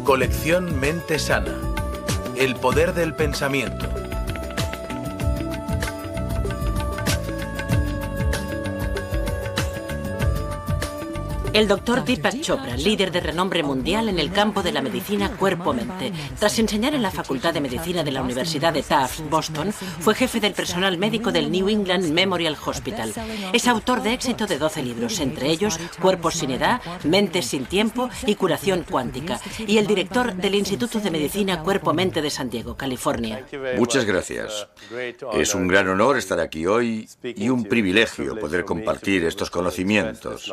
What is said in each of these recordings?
Colección Mente Sana. El poder del pensamiento. El doctor Deepak Chopra, líder de renombre mundial en el campo de la medicina cuerpo-mente. Tras enseñar en la Facultad de Medicina de la Universidad de Tufts, Boston, fue jefe del personal médico del New England Memorial Hospital. Es autor de éxito de 12 libros, entre ellos Cuerpos sin edad, Mentes sin tiempo y Curación cuántica, y el director del Instituto de Medicina Cuerpo-Mente de San Diego, California. Muchas gracias. Es un gran honor estar aquí hoy y un privilegio poder compartir estos conocimientos.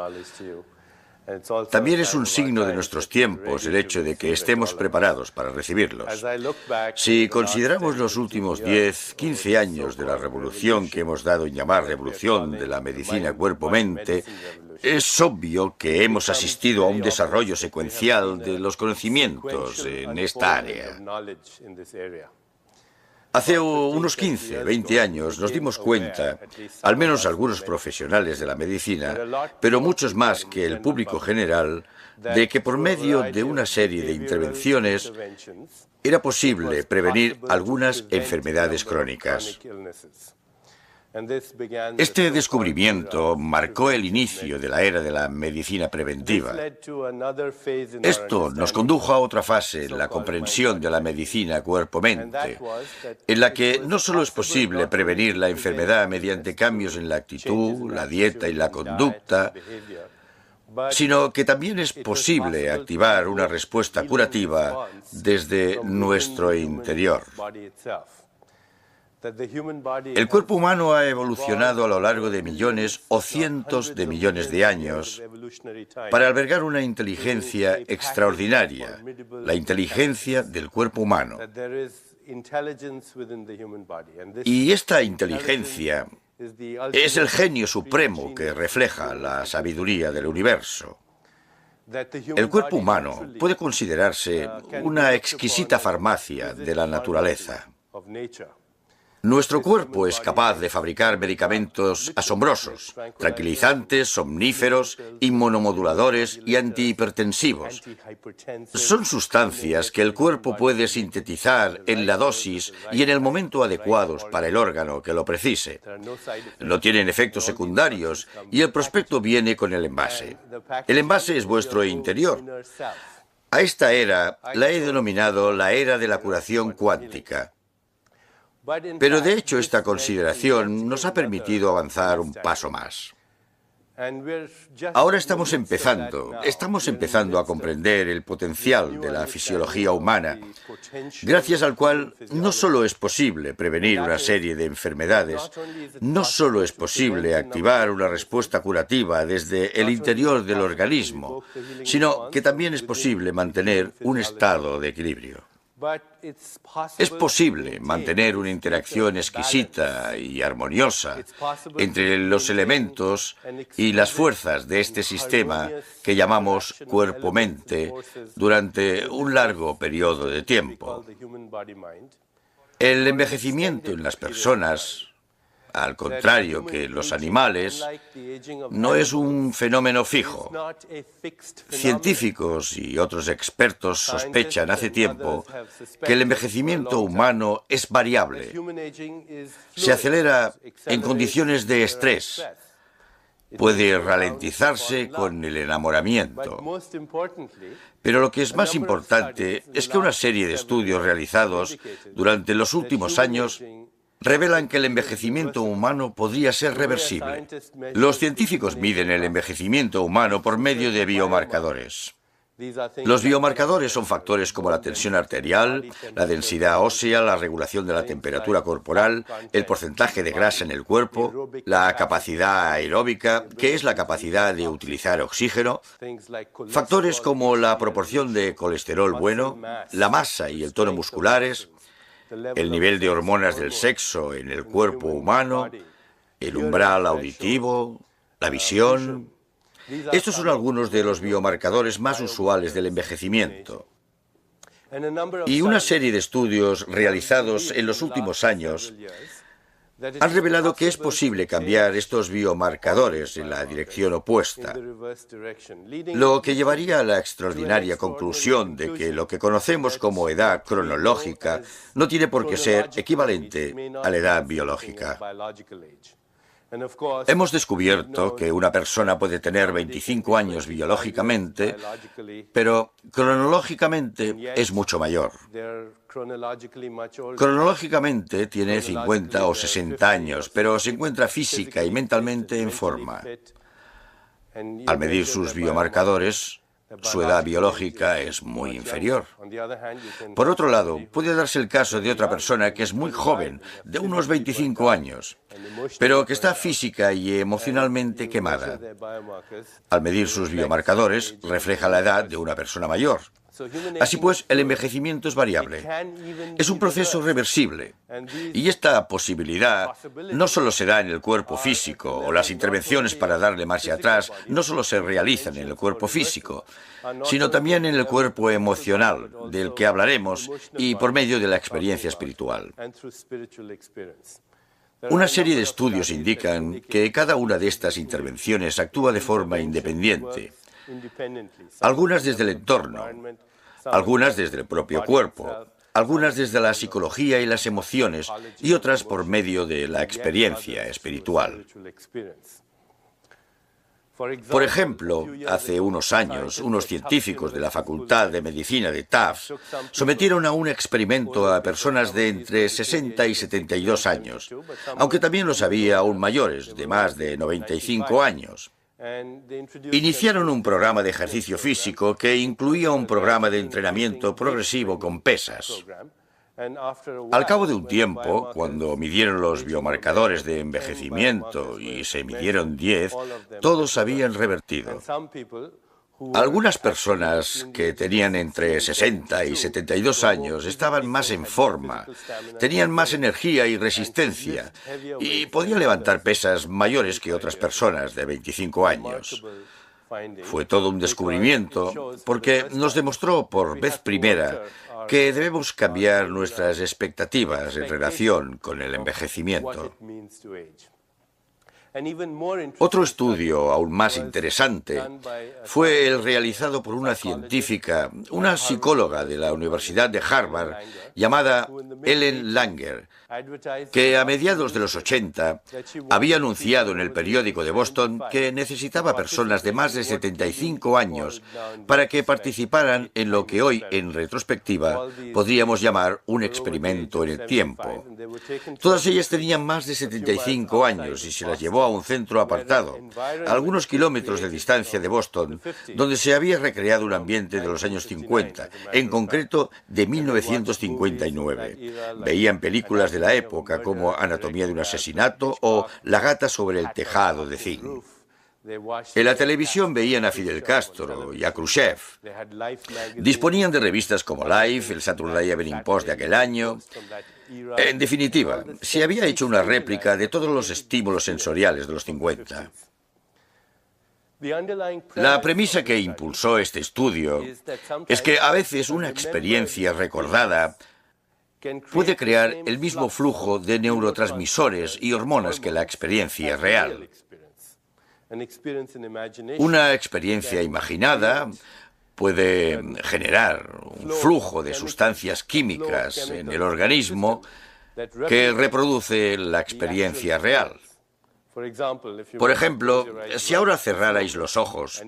También es un signo de nuestros tiempos el hecho de que estemos preparados para recibirlos. Si consideramos los últimos 10, 15 años de la revolución que hemos dado en llamar revolución de la medicina cuerpo-mente, es obvio que hemos asistido a un desarrollo secuencial de los conocimientos en esta área. Hace unos 15, 20 años nos dimos cuenta, al menos algunos profesionales de la medicina, pero muchos más que el público general, de que por medio de una serie de intervenciones era posible prevenir algunas enfermedades crónicas. Este descubrimiento marcó el inicio de la era de la medicina preventiva. Esto nos condujo a otra fase en la comprensión de la medicina cuerpo-mente, en la que no solo es posible prevenir la enfermedad mediante cambios en la actitud, la dieta y la conducta, sino que también es posible activar una respuesta curativa desde nuestro interior. El cuerpo humano ha evolucionado a lo largo de millones o cientos de millones de años para albergar una inteligencia extraordinaria, la inteligencia del cuerpo humano. Y esta inteligencia es el genio supremo que refleja la sabiduría del universo. El cuerpo humano puede considerarse una exquisita farmacia de la naturaleza. Nuestro cuerpo es capaz de fabricar medicamentos asombrosos, tranquilizantes, somníferos, inmunomoduladores y antihipertensivos. Son sustancias que el cuerpo puede sintetizar en la dosis y en el momento adecuados para el órgano que lo precise. No tienen efectos secundarios y el prospecto viene con el envase. El envase es vuestro interior. A esta era la he denominado la era de la curación cuántica. Pero de hecho esta consideración nos ha permitido avanzar un paso más. Ahora estamos empezando a comprender el potencial de la fisiología humana, gracias al cual no solo es posible prevenir una serie de enfermedades, no solo es posible activar una respuesta curativa desde el interior del organismo, sino que también es posible mantener un estado de equilibrio. Es posible mantener una interacción exquisita y armoniosa entre los elementos y las fuerzas de este sistema que llamamos cuerpo-mente durante un largo periodo de tiempo. El envejecimiento en las personas, al contrario que los animales, no es un fenómeno fijo. Científicos y otros expertos sospechan hace tiempo que el envejecimiento humano es variable. Se acelera en condiciones de estrés. Puede ralentizarse con el enamoramiento. Pero lo que es más importante es que una serie de estudios realizados durante los últimos años revelan que el envejecimiento humano podría ser reversible. Los científicos miden el envejecimiento humano por medio de biomarcadores. Los biomarcadores son factores como la tensión arterial, la densidad ósea, la regulación de la temperatura corporal, el porcentaje de grasa en el cuerpo, la capacidad aeróbica, que es la capacidad de utilizar oxígeno, factores como la proporción de colesterol bueno, la masa y el tono musculares, el nivel de hormonas del sexo en el cuerpo humano, el umbral auditivo, la visión. Estos son algunos de los biomarcadores más usuales del envejecimiento. Y una serie de estudios realizados en los últimos años han revelado que es posible cambiar estos biomarcadores en la dirección opuesta, lo que llevaría a la extraordinaria conclusión de que lo que conocemos como edad cronológica no tiene por qué ser equivalente a la edad biológica. Hemos descubierto que una persona puede tener 25 años biológicamente, pero cronológicamente es mucho mayor. Cronológicamente tiene 50 o 60 años, pero se encuentra física y mentalmente en forma. Al medir sus biomarcadores, su edad biológica es muy inferior. Por otro lado, puede darse el caso de otra persona que es muy joven, de unos 25 años, pero que está física y emocionalmente quemada. Al medir sus biomarcadores, refleja la edad de una persona mayor. Así pues, el envejecimiento es variable. Es un proceso reversible. Y esta posibilidad no solo se da en el cuerpo físico, o las intervenciones para darle marcha atrás no solo se realizan en el cuerpo físico, sino también en el cuerpo emocional, del que hablaremos, y por medio de la experiencia espiritual. Una serie de estudios indican que cada una de estas intervenciones actúa de forma independiente. Algunas desde el entorno, algunas desde el propio cuerpo, algunas desde la psicología y las emociones y otras por medio de la experiencia espiritual. Por ejemplo, hace unos años, unos científicos de la Facultad de Medicina de Tufts sometieron a un experimento a personas de entre 60 y 72 años, aunque también los había aún mayores, de más de 95 años. Iniciaron un programa de ejercicio físico que incluía un programa de entrenamiento progresivo con pesas. Al cabo de un tiempo, cuando midieron los biomarcadores de envejecimiento y se midieron 10, todos habían revertido. Algunas personas que tenían entre 60 y 72 años estaban más en forma, tenían más energía y resistencia y podían levantar pesas mayores que otras personas de 25 años. Fue todo un descubrimiento porque nos demostró por vez primera que debemos cambiar nuestras expectativas en relación con el envejecimiento. Otro estudio aún más interesante fue el realizado por una científica, una psicóloga de la Universidad de Harvard, llamada Ellen Langer, que a mediados de los 80 había anunciado en el periódico de Boston que necesitaba personas de más de 75 años para que participaran en lo que hoy, en retrospectiva, podríamos llamar un experimento en el tiempo. Todas ellas tenían más de 75 años y se las llevó a un centro apartado, a algunos kilómetros de distancia de Boston, donde se había recreado un ambiente de los años 50, en concreto de 1959. Veían películas de la época como Anatomía de un asesinato o La gata sobre el tejado de zinc. En la televisión veían a Fidel Castro y a Khrushchev. Disponían de revistas como Life, el Saturday Evening Post de aquel año. En definitiva, se había hecho una réplica de todos los estímulos sensoriales de los 50. La premisa que impulsó este estudio es que a veces una experiencia recordada puede crear el mismo flujo de neurotransmisores y hormonas que la experiencia real. Una experiencia imaginada puede generar un flujo de sustancias químicas en el organismo que reproduce la experiencia real. Por ejemplo, si ahora cerrarais los ojos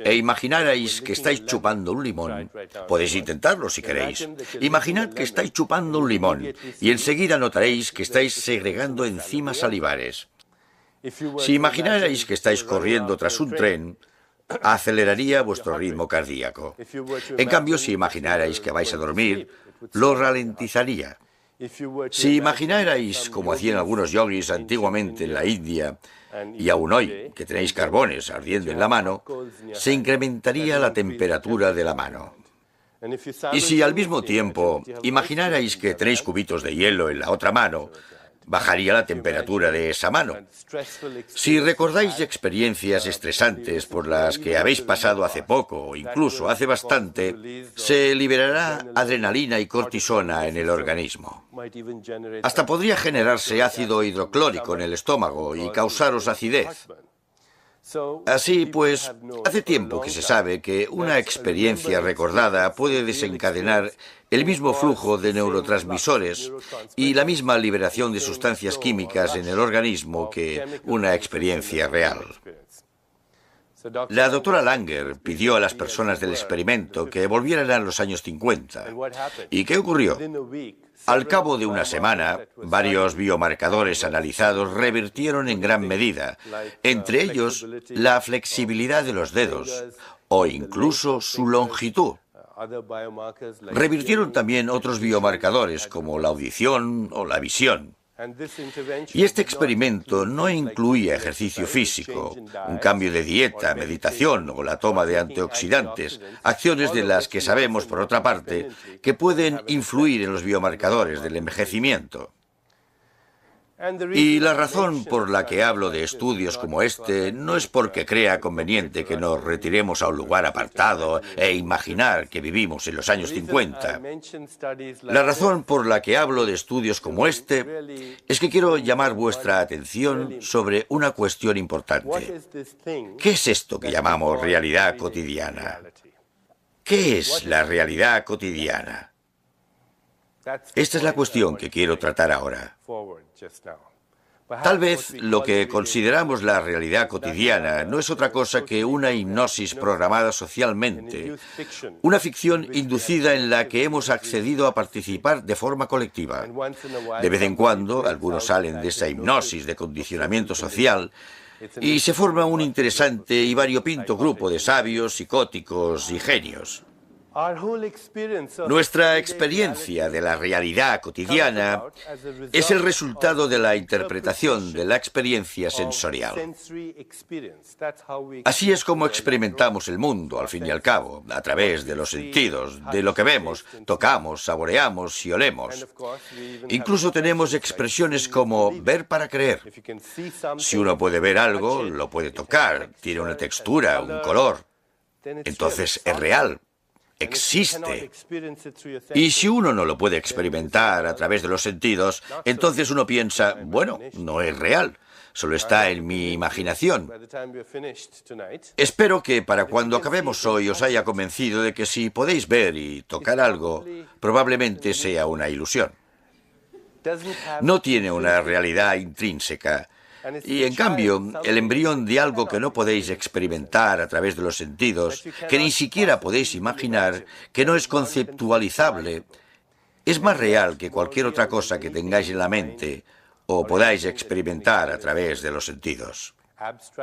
e imaginarais que estáis chupando un limón, podéis intentarlo si queréis. Imaginad que estáis chupando un limón y enseguida notaréis que estáis segregando enzimas salivares. Si imaginarais que estáis corriendo tras un tren, aceleraría vuestro ritmo cardíaco. En cambio, si imaginarais que vais a dormir, lo ralentizaría. Si imaginarais, como hacían algunos yogis antiguamente en la India, y aún hoy, que tenéis carbones ardiendo en la mano, se incrementaría la temperatura de la mano. Y si al mismo tiempo imaginarais que tenéis cubitos de hielo en la otra mano, bajaría la temperatura de esa mano. Si recordáis experiencias estresantes por las que habéis pasado hace poco o incluso hace bastante, se liberará adrenalina y cortisona en el organismo. Hasta podría generarse ácido hidroclórico en el estómago y causaros acidez. Así pues, hace tiempo que se sabe que una experiencia recordada puede desencadenar el mismo flujo de neurotransmisores y la misma liberación de sustancias químicas en el organismo que una experiencia real. La doctora Langer pidió a las personas del experimento que volvieran a los años 50. ¿Y qué ocurrió? Al cabo de una semana, varios biomarcadores analizados revirtieron en gran medida, entre ellos la flexibilidad de los dedos o incluso su longitud. Revirtieron también otros biomarcadores como la audición o la visión. Y este experimento no incluía ejercicio físico, un cambio de dieta, meditación o la toma de antioxidantes, acciones de las que sabemos, por otra parte, que pueden influir en los biomarcadores del envejecimiento. Y la razón por la que hablo de estudios como este no es porque crea conveniente que nos retiremos a un lugar apartado e imaginar que vivimos en los años 50. La razón por la que hablo de estudios como este es que quiero llamar vuestra atención sobre una cuestión importante. ¿Qué es esto que llamamos realidad cotidiana? ¿Qué es la realidad cotidiana? Esta es la cuestión que quiero tratar ahora. Tal vez lo que consideramos la realidad cotidiana no es otra cosa que una hipnosis programada socialmente, una ficción inducida en la que hemos accedido a participar de forma colectiva. De vez en cuando, algunos salen de esa hipnosis de condicionamiento social y se forma un interesante y variopinto grupo de sabios, psicóticos y genios. Nuestra experiencia de la realidad cotidiana es el resultado de la interpretación de la experiencia sensorial. Así es como experimentamos el mundo, al fin y al cabo, a través de los sentidos, de lo que vemos, tocamos, saboreamos y olemos. Incluso tenemos expresiones como ver para creer. Si uno puede ver algo, lo puede tocar, tiene una textura, un color. Entonces es real. Existe. Y si uno no lo puede experimentar a través de los sentidos, entonces uno piensa, bueno, no es real, solo está en mi imaginación. Espero que para cuando acabemos hoy os haya convencido de que si podéis ver y tocar algo, probablemente sea una ilusión. No tiene una realidad intrínseca. Y en cambio, el embrión de algo que no podéis experimentar a través de los sentidos, que ni siquiera podéis imaginar, que no es conceptualizable, es más real que cualquier otra cosa que tengáis en la mente o podáis experimentar a través de los sentidos.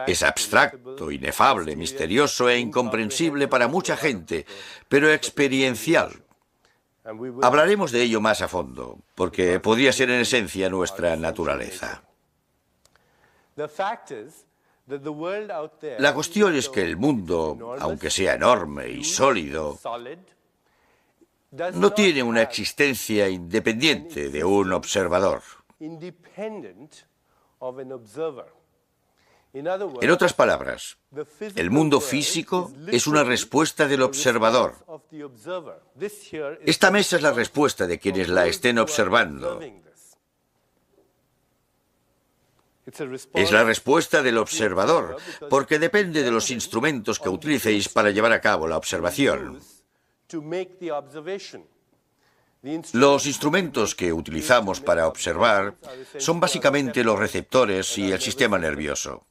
Es abstracto, inefable, misterioso e incomprensible para mucha gente, pero experiencial. Hablaremos de ello más a fondo, porque podría ser en esencia nuestra naturaleza. La cuestión es que el mundo, aunque sea enorme y sólido, no tiene una existencia independiente de un observador. En otras palabras, el mundo físico es una respuesta del observador. Esta mesa es la respuesta de quienes la estén observando. Es la respuesta del observador, porque depende de los instrumentos que utilicéis para llevar a cabo la observación. Los instrumentos que utilizamos para observar son básicamente los receptores y el sistema nervioso.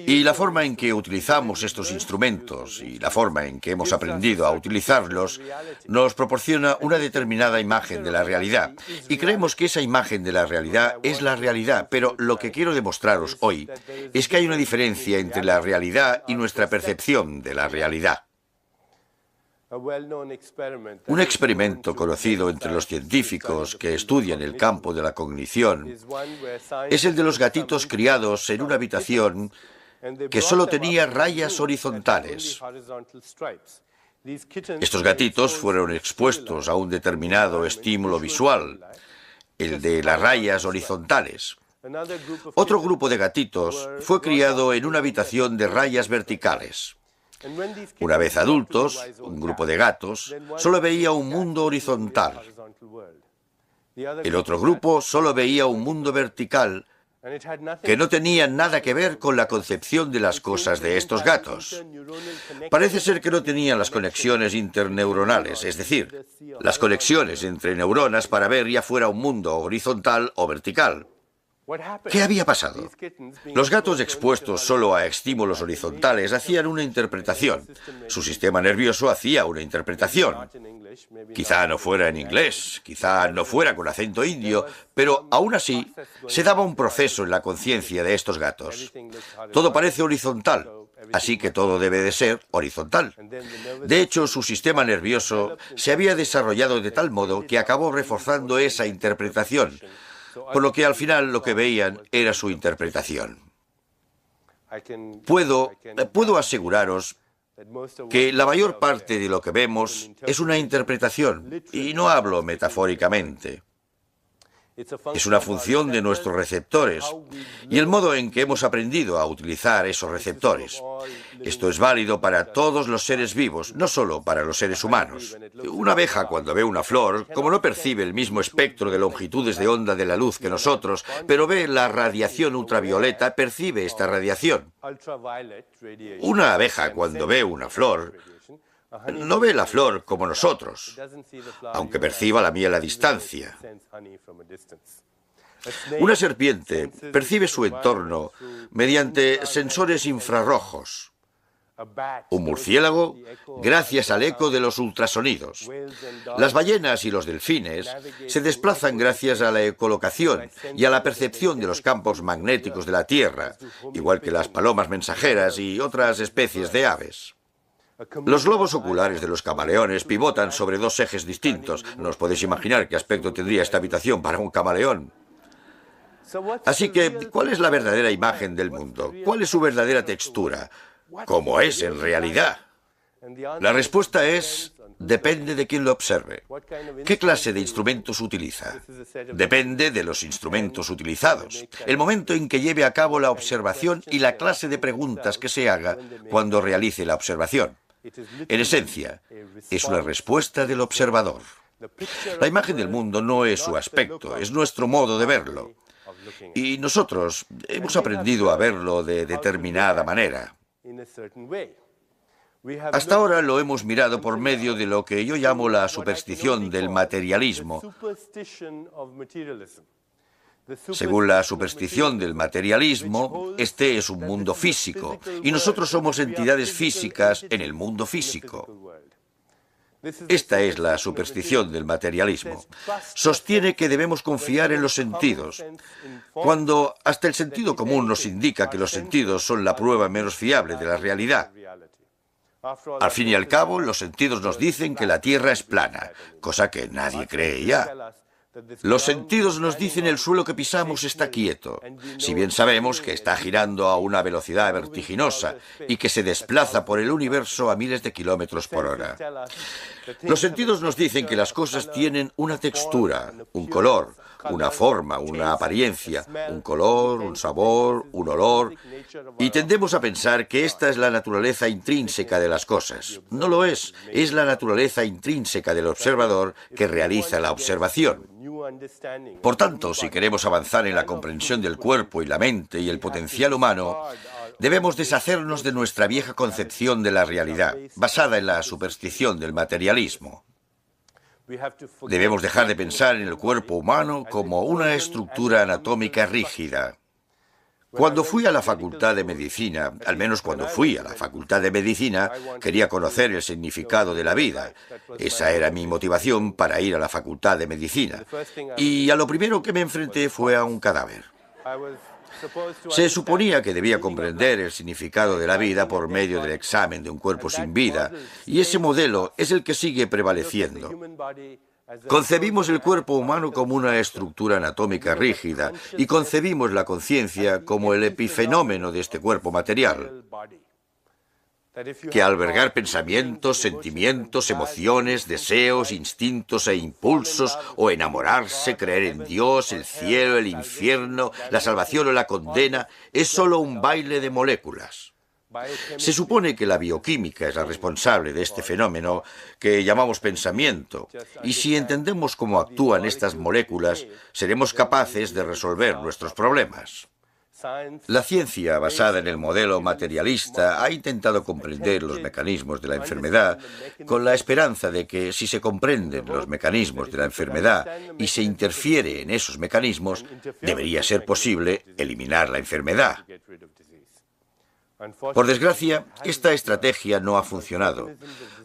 Y la forma en que utilizamos estos instrumentos y la forma en que hemos aprendido a utilizarlos nos proporciona una determinada imagen de la realidad. Y creemos que esa imagen de la realidad es la realidad, pero lo que quiero demostraros hoy es que hay una diferencia entre la realidad y nuestra percepción de la realidad. Un experimento conocido entre los científicos que estudian el campo de la cognición es el de los gatitos criados en una habitación que solo tenía rayas horizontales. Estos gatitos fueron expuestos a un determinado estímulo visual el de las rayas horizontales. Otro grupo de gatitos fue criado en una habitación de rayas verticales. Una vez adultos, un grupo de gatos solo veía un mundo horizontal. El otro grupo solo veía un mundo vertical que no tenía nada que ver con la concepción de las cosas de estos gatos. Parece ser que no tenían las conexiones interneuronales, es decir, las conexiones entre neuronas para ver ya fuera un mundo horizontal o vertical. ¿Qué había pasado? Los gatos expuestos solo a estímulos horizontales hacían una interpretación. Su sistema nervioso hacía una interpretación. Quizá no fuera en inglés, quizá no fuera con acento indio, pero aún así se daba un proceso en la conciencia de estos gatos. Todo parece horizontal, así que todo debe de ser horizontal. De hecho, su sistema nervioso se había desarrollado de tal modo que acabó reforzando esa interpretación, por lo que al final lo que veían era su interpretación. Puedo aseguraros que la mayor parte de lo que vemos es una interpretación, y no hablo metafóricamente. Es una función de nuestros receptores y el modo en que hemos aprendido a utilizar esos receptores. Esto es válido para todos los seres vivos, no solo para los seres humanos. Una abeja, cuando ve una flor, como no percibe el mismo espectro de longitudes de onda de la luz que nosotros, pero ve la radiación ultravioleta, percibe esta radiación. Una abeja, cuando ve una flor, no ve la flor como nosotros, aunque perciba la miel a distancia. Una serpiente percibe su entorno mediante sensores infrarrojos. Un murciélago, gracias al eco de los ultrasonidos. Las ballenas y los delfines se desplazan gracias a la ecolocación y a la percepción de los campos magnéticos de la Tierra, igual que las palomas mensajeras y otras especies de aves. Los globos oculares de los camaleones pivotan sobre dos ejes distintos. No os podéis imaginar qué aspecto tendría esta habitación para un camaleón. Así que, ¿cuál es la verdadera imagen del mundo? ¿Cuál es su verdadera textura? ¿Cómo es en realidad? La respuesta es: depende de quién lo observe. ¿Qué clase de instrumentos utiliza? Depende de los instrumentos utilizados, el momento en que lleve a cabo la observación y la clase de preguntas que se haga cuando realice la observación. En esencia, es una respuesta del observador. La imagen del mundo no es su aspecto, es nuestro modo de verlo. Y nosotros hemos aprendido a verlo de determinada manera. Hasta ahora lo hemos mirado por medio de lo que yo llamo la superstición del materialismo. Según la superstición del materialismo, este es un mundo físico, y nosotros somos entidades físicas en el mundo físico. Esta es la superstición del materialismo. Sostiene que debemos confiar en los sentidos, cuando hasta el sentido común nos indica que los sentidos son la prueba menos fiable de la realidad. Al fin y al cabo, los sentidos nos dicen que la Tierra es plana, cosa que nadie cree ya. Los sentidos nos dicen el suelo que pisamos está quieto, si bien sabemos que está girando a una velocidad vertiginosa y que se desplaza por el universo a miles de kilómetros por hora. Los sentidos nos dicen que las cosas tienen una textura, un color, una forma, una apariencia, un color, un sabor, un olor, y tendemos a pensar que esta es la naturaleza intrínseca de las cosas. No lo es, es la naturaleza intrínseca del observador que realiza la observación. Por tanto, si queremos avanzar en la comprensión del cuerpo y la mente y el potencial humano, debemos deshacernos de nuestra vieja concepción de la realidad, basada en la superstición del materialismo. Debemos dejar de pensar en el cuerpo humano como una estructura anatómica rígida. Cuando fui a la Facultad de Medicina, al menos cuando fui a la Facultad de Medicina, quería conocer el significado de la vida. Esa era mi motivación para ir a la Facultad de Medicina. Y a lo primero que me enfrenté fue a un cadáver. Se suponía que debía comprender el significado de la vida por medio del examen de un cuerpo sin vida, y ese modelo es el que sigue prevaleciendo. Concebimos el cuerpo humano como una estructura anatómica rígida y concebimos la conciencia como el epifenómeno de este cuerpo material. que albergar pensamientos, sentimientos, emociones, deseos, instintos e impulsos, o enamorarse, creer en Dios, el cielo, el infierno, la salvación o la condena, es solo un baile de moléculas. Se supone que la bioquímica es la responsable de este fenómeno que llamamos pensamiento, y si entendemos cómo actúan estas moléculas, seremos capaces de resolver nuestros problemas. La ciencia, basada en el modelo materialista, ha intentado comprender los mecanismos de la enfermedad con la esperanza de que, si se comprenden los mecanismos de la enfermedad y se interfiere en esos mecanismos, debería ser posible eliminar la enfermedad. Por desgracia, esta estrategia no ha funcionado,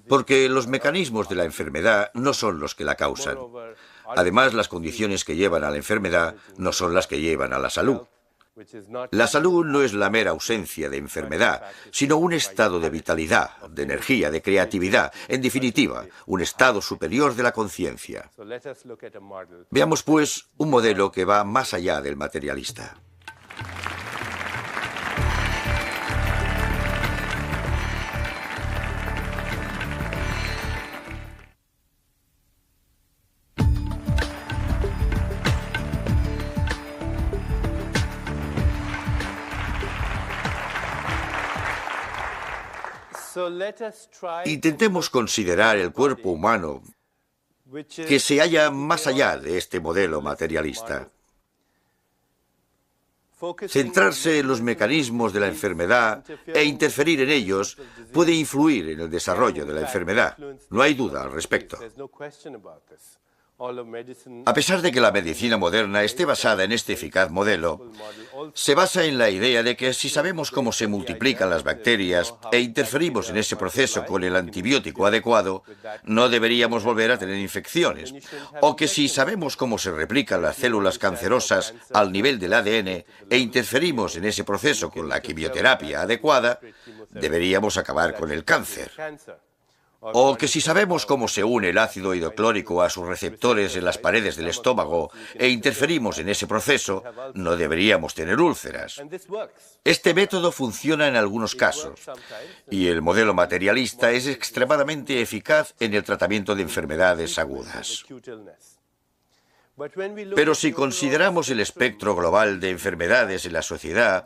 porque los mecanismos de la enfermedad no son los que la causan. Además, las condiciones que llevan a la enfermedad no son las que llevan a la salud. La salud no es la mera ausencia de enfermedad, sino un estado de vitalidad, de energía, de creatividad, en definitiva, un estado superior de la conciencia. Veamos, pues, un modelo que va más allá del materialista. Intentemos considerar el cuerpo humano que se halla más allá de este modelo materialista. Centrarse en los mecanismos de la enfermedad e interferir en ellos puede influir en el desarrollo de la enfermedad. No hay duda al respecto. A pesar de que la medicina moderna esté basada en este eficaz modelo, se basa en la idea de que si sabemos cómo se multiplican las bacterias e interferimos en ese proceso con el antibiótico adecuado, no deberíamos volver a tener infecciones. O que si sabemos cómo se replican las células cancerosas al nivel del ADN e interferimos en ese proceso con la quimioterapia adecuada, deberíamos acabar con el cáncer. O que si sabemos cómo se une el ácido hidroclórico a sus receptores en las paredes del estómago e interferimos en ese proceso, no deberíamos tener úlceras. Este método funciona en algunos casos, y el modelo materialista es extremadamente eficaz en el tratamiento de enfermedades agudas. Pero si consideramos el espectro global de enfermedades en la sociedad,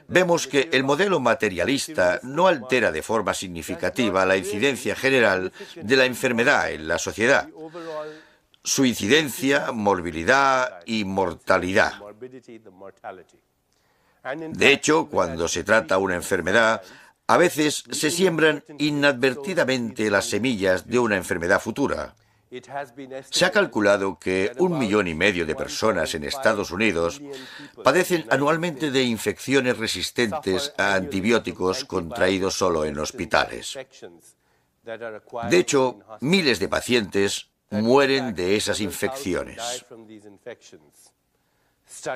vemos que el modelo materialista no altera de forma significativa la incidencia general de la enfermedad en la sociedad, su incidencia, morbilidad y mortalidad. De hecho, cuando se trata una enfermedad, a veces se siembran inadvertidamente las semillas de una enfermedad futura. Se ha calculado que 1,5 millones de personas en Estados Unidos padecen anualmente de infecciones resistentes a antibióticos contraídos solo en hospitales. De hecho, miles de pacientes mueren de esas infecciones.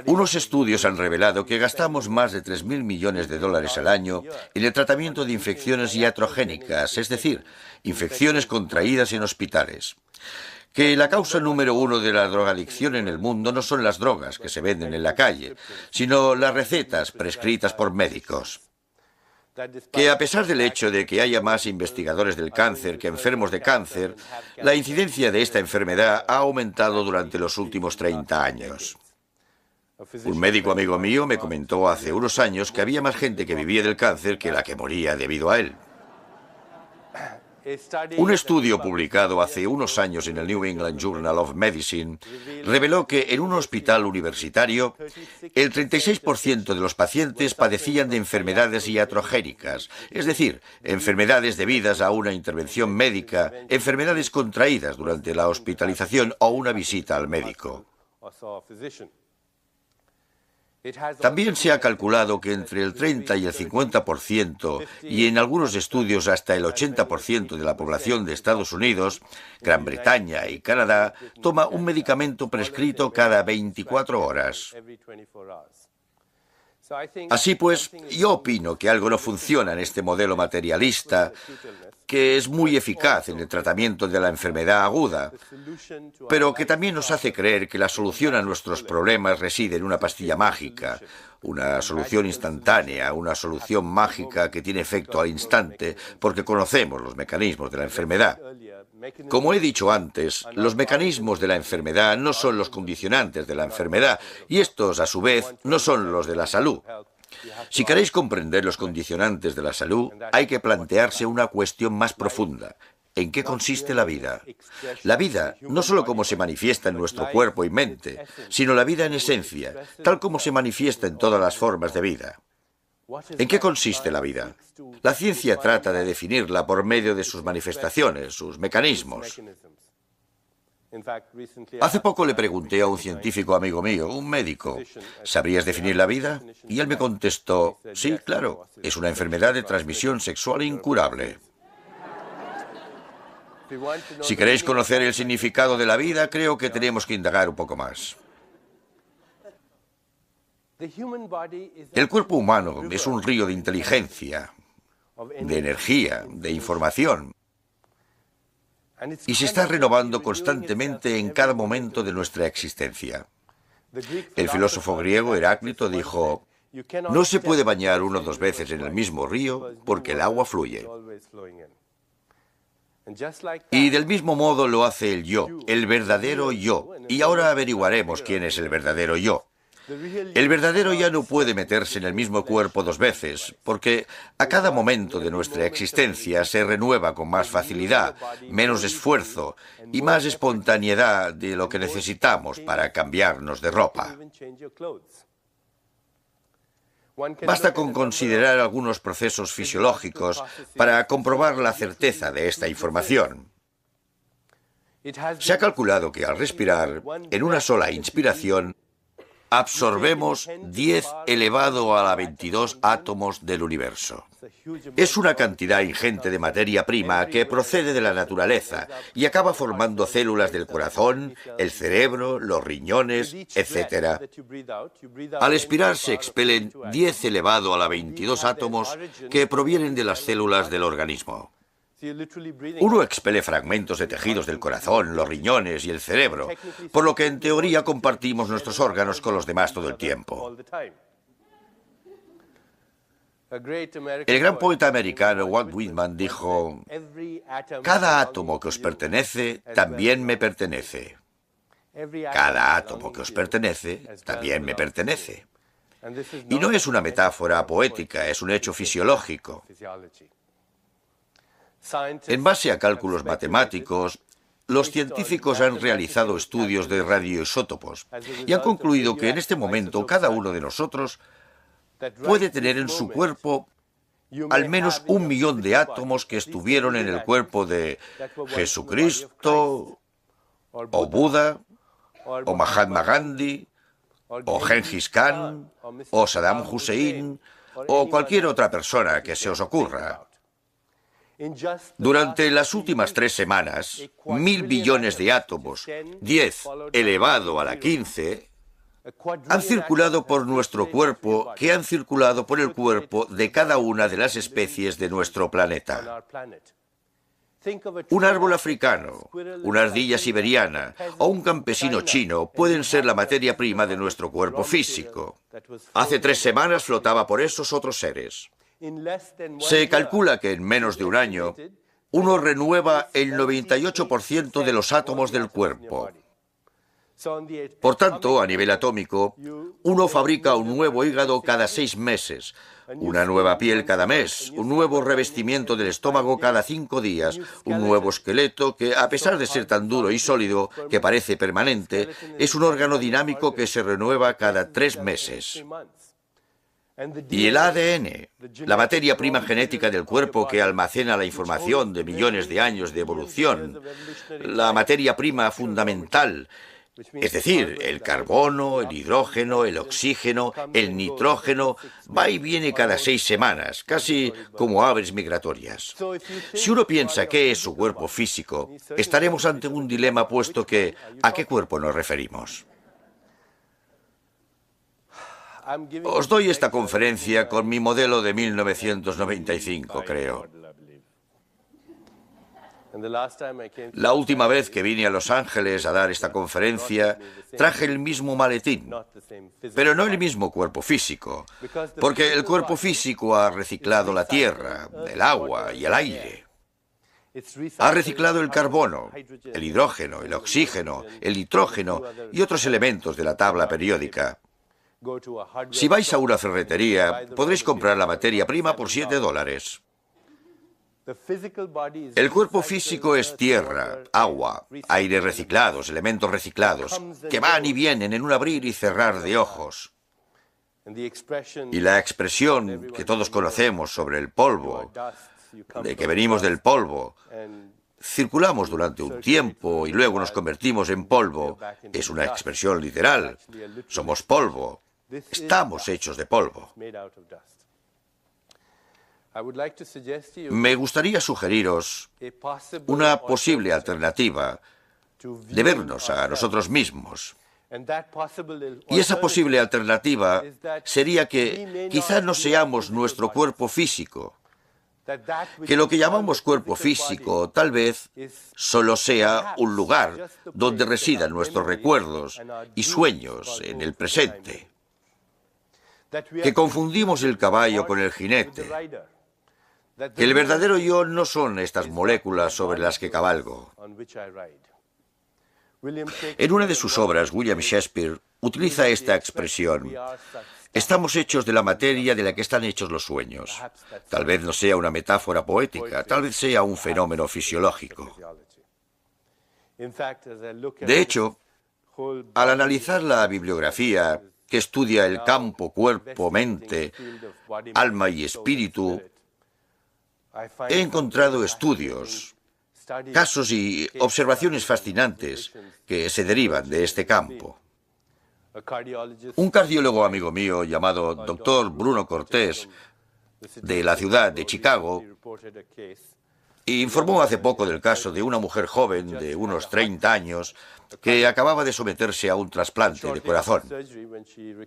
Unos estudios han revelado que gastamos más de 3.000 millones de dólares al año en el tratamiento de infecciones iatrogénicas, es decir, infecciones contraídas en hospitales. Que la causa número 1 de la drogadicción en el mundo no son las drogas que se venden en la calle, sino las recetas prescritas por médicos. Que a pesar del hecho de que haya más investigadores del cáncer que enfermos de cáncer, la incidencia de esta enfermedad ha aumentado durante los últimos 30 años. Un médico amigo mío me comentó hace unos años que había más gente que vivía del cáncer que la que moría debido a él. Un estudio publicado hace unos años en el New England Journal of Medicine reveló que en un hospital universitario el 36% de los pacientes padecían de enfermedades iatrogénicas, es decir, enfermedades debidas a una intervención médica, enfermedades contraídas durante la hospitalización o una visita al médico. También se ha calculado que entre el 30 y el 50%, y en algunos estudios hasta el 80% de la población de Estados Unidos, Gran Bretaña y Canadá, toma un medicamento prescrito cada 24 horas. Así pues, yo opino que algo no funciona en este modelo materialista que es muy eficaz en el tratamiento de la enfermedad aguda, pero que también nos hace creer que la solución a nuestros problemas reside en una pastilla mágica, una solución instantánea, una solución mágica que tiene efecto al instante, porque conocemos los mecanismos de la enfermedad. Como he dicho antes, los mecanismos de la enfermedad no son los condicionantes de la enfermedad, y estos, a su vez, no son los de la salud. Si queréis comprender los condicionantes de la salud, hay que plantearse una cuestión más profunda. ¿En qué consiste la vida? La vida, no solo como se manifiesta en nuestro cuerpo y mente, sino la vida en esencia, tal como se manifiesta en todas las formas de vida. ¿En qué consiste la vida? La ciencia trata de definirla por medio de sus manifestaciones, sus mecanismos. Hace poco le pregunté a un científico amigo mío, un médico, ¿sabrías definir la vida? Y él me contestó, sí, claro, es una enfermedad de transmisión sexual incurable. Si queréis conocer el significado de la vida, creo que tenemos que indagar un poco más. El cuerpo humano es un río de inteligencia, de energía, de información, y se está renovando constantemente en cada momento de nuestra existencia. El filósofo griego Heráclito dijo, no se puede bañar uno 2 veces en el mismo río porque el agua fluye. Y del mismo modo lo hace el yo, el verdadero yo. Y ahora averiguaremos quién es el verdadero yo. El verdadero ya no puede meterse en el mismo cuerpo 2 veces, porque a cada momento de nuestra existencia se renueva con más facilidad, menos esfuerzo y más espontaneidad de lo que necesitamos para cambiarnos de ropa. Basta con considerar algunos procesos fisiológicos para comprobar la certeza de esta información. Se ha calculado que al respirar, en una sola inspiración, absorbemos 10 elevado a la 22 átomos del universo. Es una cantidad ingente de materia prima que procede de la naturaleza y acaba formando células del corazón, el cerebro, los riñones, etc. Al expirar se expelen 10 elevado a la 22 átomos que provienen de las células del organismo. Uno expele fragmentos de tejidos del corazón, los riñones y el cerebro, por lo que en teoría compartimos nuestros órganos con los demás todo el tiempo. El gran poeta americano Walt Whitman dijo, cada átomo que os pertenece también me pertenece. Cada átomo que os pertenece también me pertenece. Y no es una metáfora poética, es un hecho fisiológico. En base a cálculos matemáticos, los científicos han realizado estudios de radioisótopos y han concluido que en este momento cada uno de nosotros puede tener en su cuerpo al menos 1 millón de átomos que estuvieron en el cuerpo de Jesucristo, o Buda, o Mahatma Gandhi, o Gengis Khan, o Saddam Hussein, o cualquier otra persona que se os ocurra. Durante las últimas 3 semanas, 1.000 billones de átomos, 10 elevado a la 15, han circulado por nuestro cuerpo, que han circulado por el cuerpo de cada una de las especies de nuestro planeta. Un árbol africano, una ardilla siberiana o un campesino chino pueden ser la materia prima de nuestro cuerpo físico. Hace 3 semanas flotaba por esos otros seres. Se calcula que en menos de un año, uno renueva el 98% de los átomos del cuerpo. Por tanto, a nivel atómico, uno fabrica un nuevo hígado cada 6 meses, una nueva piel cada mes, un nuevo revestimiento del estómago cada 5 días, un nuevo esqueleto que, a pesar de ser tan duro y sólido que parece permanente, es un órgano dinámico que se renueva cada 3 meses. Y el ADN, la materia prima genética del cuerpo que almacena la información de millones de años de evolución, la materia prima fundamental, es decir, el carbono, el hidrógeno, el oxígeno, el nitrógeno, va y viene cada 6 semanas, casi como aves migratorias. Si uno piensa qué es su cuerpo físico, estaremos ante un dilema puesto que ¿a qué cuerpo nos referimos? Os doy esta conferencia con mi modelo de 1995, creo. La última vez que vine a Los Ángeles a dar esta conferencia, traje el mismo maletín, pero no el mismo cuerpo físico, porque el cuerpo físico ha reciclado la tierra, el agua y el aire. Ha reciclado el carbono, el hidrógeno, el oxígeno, el nitrógeno y otros elementos de la tabla periódica. Si vais a una ferretería, podréis comprar la materia prima por $7. El cuerpo físico es tierra, agua, aire reciclados, elementos reciclados, que van y vienen en un abrir y cerrar de ojos. Y la expresión que todos conocemos sobre el polvo, de que venimos del polvo, circulamos durante un tiempo y luego nos convertimos en polvo, es una expresión literal. Somos polvo. Estamos hechos de polvo. Me gustaría sugeriros una posible alternativa de vernos a nosotros mismos. Y esa posible alternativa sería que quizá no seamos nuestro cuerpo físico, que lo que llamamos cuerpo físico tal vez solo sea un lugar donde residan nuestros recuerdos y sueños en el presente, que confundimos el caballo con el jinete, que el verdadero yo no son estas moléculas sobre las que cabalgo. En una de sus obras, William Shakespeare utiliza esta expresión: estamos hechos de la materia de la que están hechos los sueños. Tal vez no sea una metáfora poética, tal vez sea un fenómeno fisiológico. De hecho, al analizar la bibliografía que estudia el campo cuerpo-mente, alma y espíritu, he encontrado estudios, casos y observaciones fascinantes que se derivan de este campo. Un cardiólogo amigo mío llamado Dr. Bruno Cortés, de la ciudad de Chicago, informó hace poco del caso de una mujer joven de unos 30 años que acababa de someterse a un trasplante de corazón.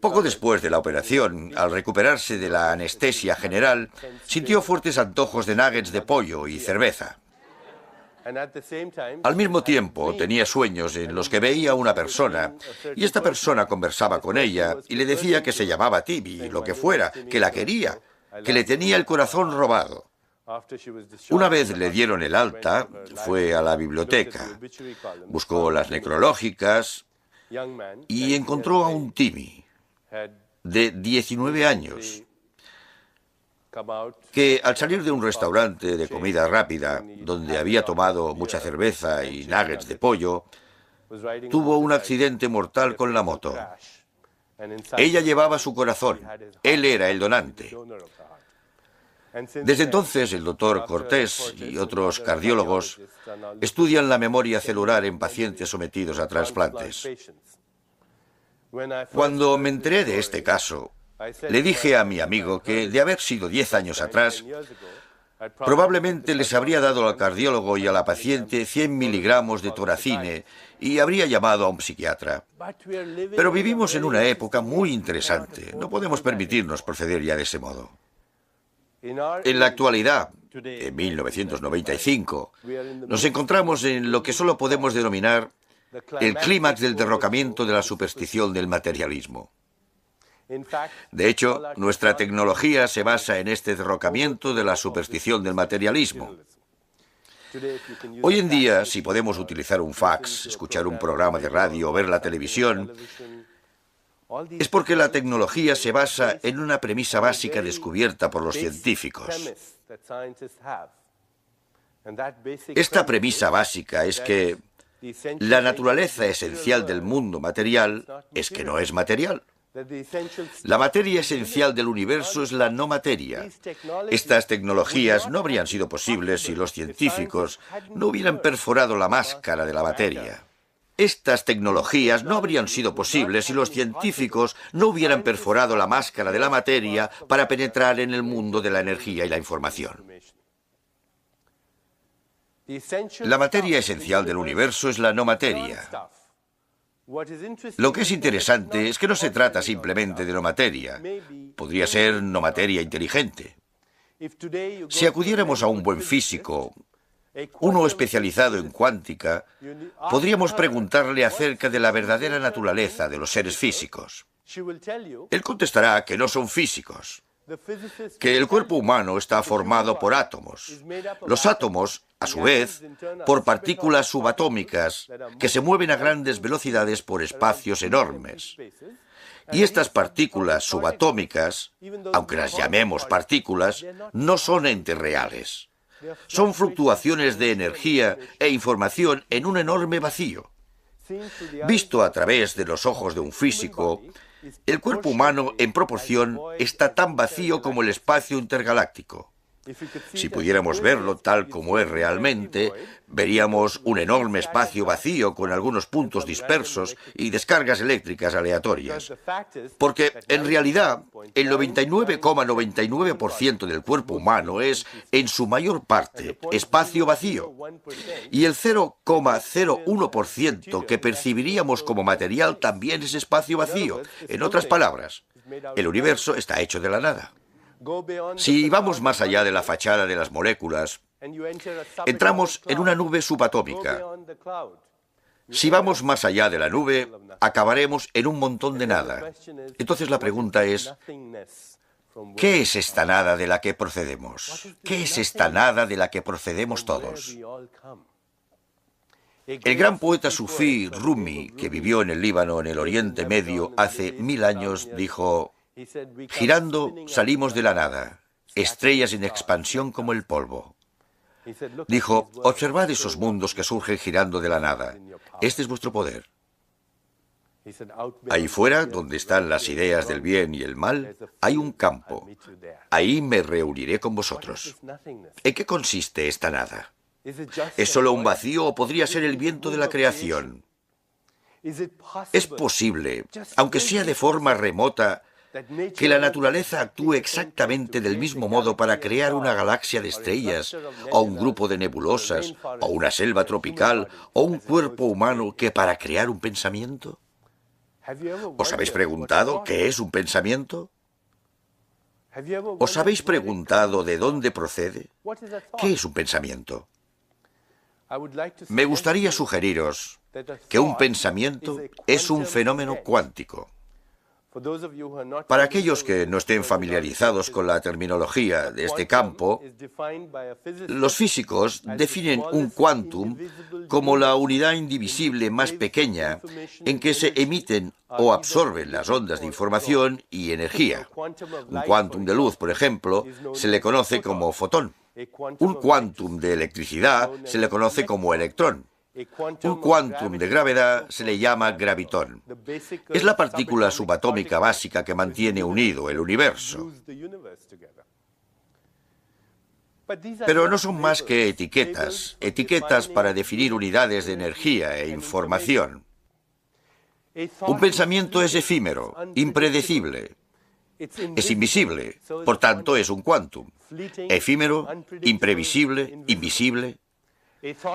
Poco después de la operación, al recuperarse de la anestesia general, sintió fuertes antojos de nuggets de pollo y cerveza. Al mismo tiempo, tenía sueños en los que veía a una persona, y esta persona conversaba con ella y le decía que se llamaba Tibi, lo que fuera, que la quería, que le tenía el corazón robado. Una vez le dieron el alta, fue a la biblioteca, buscó las necrológicas y encontró a un Timmy de 19 años que al salir de un restaurante de comida rápida, donde había tomado mucha cerveza y nuggets de pollo, tuvo un accidente mortal con la moto. Ella llevaba su corazón, él era el donante. Desde entonces, el doctor Cortés y otros cardiólogos estudian la memoria celular en pacientes sometidos a trasplantes. Cuando me enteré de este caso, le dije a mi amigo que, de haber sido 10 años atrás, probablemente les habría dado al cardiólogo y a la paciente 100 miligramos de toracine y habría llamado a un psiquiatra. Pero vivimos en una época muy interesante. No podemos permitirnos proceder ya de ese modo. En la actualidad, en 1995, nos encontramos en lo que solo podemos denominar el clímax del derrocamiento de la superstición del materialismo. De hecho, nuestra tecnología se basa en este derrocamiento de la superstición del materialismo. Hoy en día, si podemos utilizar un fax, escuchar un programa de radio o ver la televisión, es porque la tecnología se basa en una premisa básica descubierta por los científicos. Esta premisa básica es que la naturaleza esencial del mundo material es que no es material. La materia esencial del universo es la no materia. Estas tecnologías no habrían sido posibles si los científicos no hubieran perforado la máscara de la materia. Estas tecnologías no habrían sido posibles si los científicos no hubieran perforado la máscara de la materia para penetrar en el mundo de la energía y la información. La materia esencial del universo es la no materia. Lo que es interesante es que no se trata simplemente de no materia. Podría ser no materia inteligente. Si acudiéramos a un buen físico uno especializado en cuántica, podríamos preguntarle acerca de la verdadera naturaleza de los seres físicos. Él contestará que no son físicos, que el cuerpo humano está formado por átomos. Los átomos, a su vez, por partículas subatómicas que se mueven a grandes velocidades por espacios enormes. Y estas partículas subatómicas, aunque las llamemos partículas, no son entes reales. Son fluctuaciones de energía e información en un enorme vacío. Visto a través de los ojos de un físico, el cuerpo humano, en proporción, está tan vacío como el espacio intergaláctico. Si pudiéramos verlo tal como es realmente, veríamos un enorme espacio vacío con algunos puntos dispersos y descargas eléctricas aleatorias. Porque, en realidad, el 99,99% del cuerpo humano es, en su mayor parte, espacio vacío. Y el 0,01% que percibiríamos como material también es espacio vacío. En otras palabras, el universo está hecho de la nada. Si vamos más allá de la fachada de las moléculas, entramos en una nube subatómica. Si vamos más allá de la nube, acabaremos en un montón de nada. Entonces la pregunta es, ¿qué es esta nada de la que procedemos? ¿Qué es esta nada de la que procedemos todos? El gran poeta sufí Rumi, que vivió en el Líbano, en el Oriente Medio, hace 1000 años, dijo: girando salimos de la nada, estrellas en expansión como el polvo. Dijo: observad esos mundos que surgen girando de la nada. Este es vuestro poder. Ahí fuera, donde están las ideas del bien y el mal, hay un campo. Ahí me reuniré con vosotros. ¿En qué consiste esta nada? ¿Es solo un vacío o podría ser el viento de la creación? ¿Es posible, aunque sea de forma remota, que la naturaleza actúe exactamente del mismo modo para crear una galaxia de estrellas, o un grupo de nebulosas, o una selva tropical, o un cuerpo humano que para crear un pensamiento? ¿Os habéis preguntado qué es un pensamiento? ¿Os habéis preguntado de dónde procede? ¿Qué es un pensamiento? Me gustaría sugeriros que un pensamiento es un fenómeno cuántico. Para aquellos que no estén familiarizados con la terminología de este campo, los físicos definen un quantum como la unidad indivisible más pequeña en que se emiten o absorben las ondas de información y energía. Un quantum de luz, por ejemplo, se le conoce como fotón. Un quantum de electricidad se le conoce como electrón. Un quantum de gravedad se le llama gravitón. Es la partícula subatómica básica que mantiene unido el universo. Pero no son más que etiquetas para definir unidades de energía e información. Un pensamiento es efímero, impredecible, es invisible, por tanto es un quantum. Efímero, imprevisible, invisible.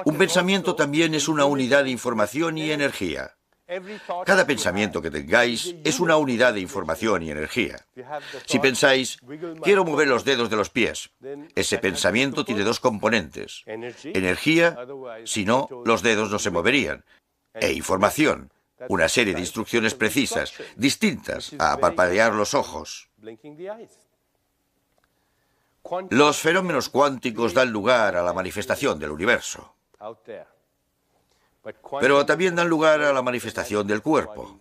Un pensamiento también es una unidad de información y energía. Cada pensamiento que tengáis es una unidad de información y energía. Si pensáis, quiero mover los dedos de los pies, ese pensamiento tiene dos componentes. Energía, si no, los dedos no se moverían. E información, una serie de instrucciones precisas, distintas a parpadear los ojos. Los fenómenos cuánticos dan lugar a la manifestación del universo. Pero también dan lugar a la manifestación del cuerpo.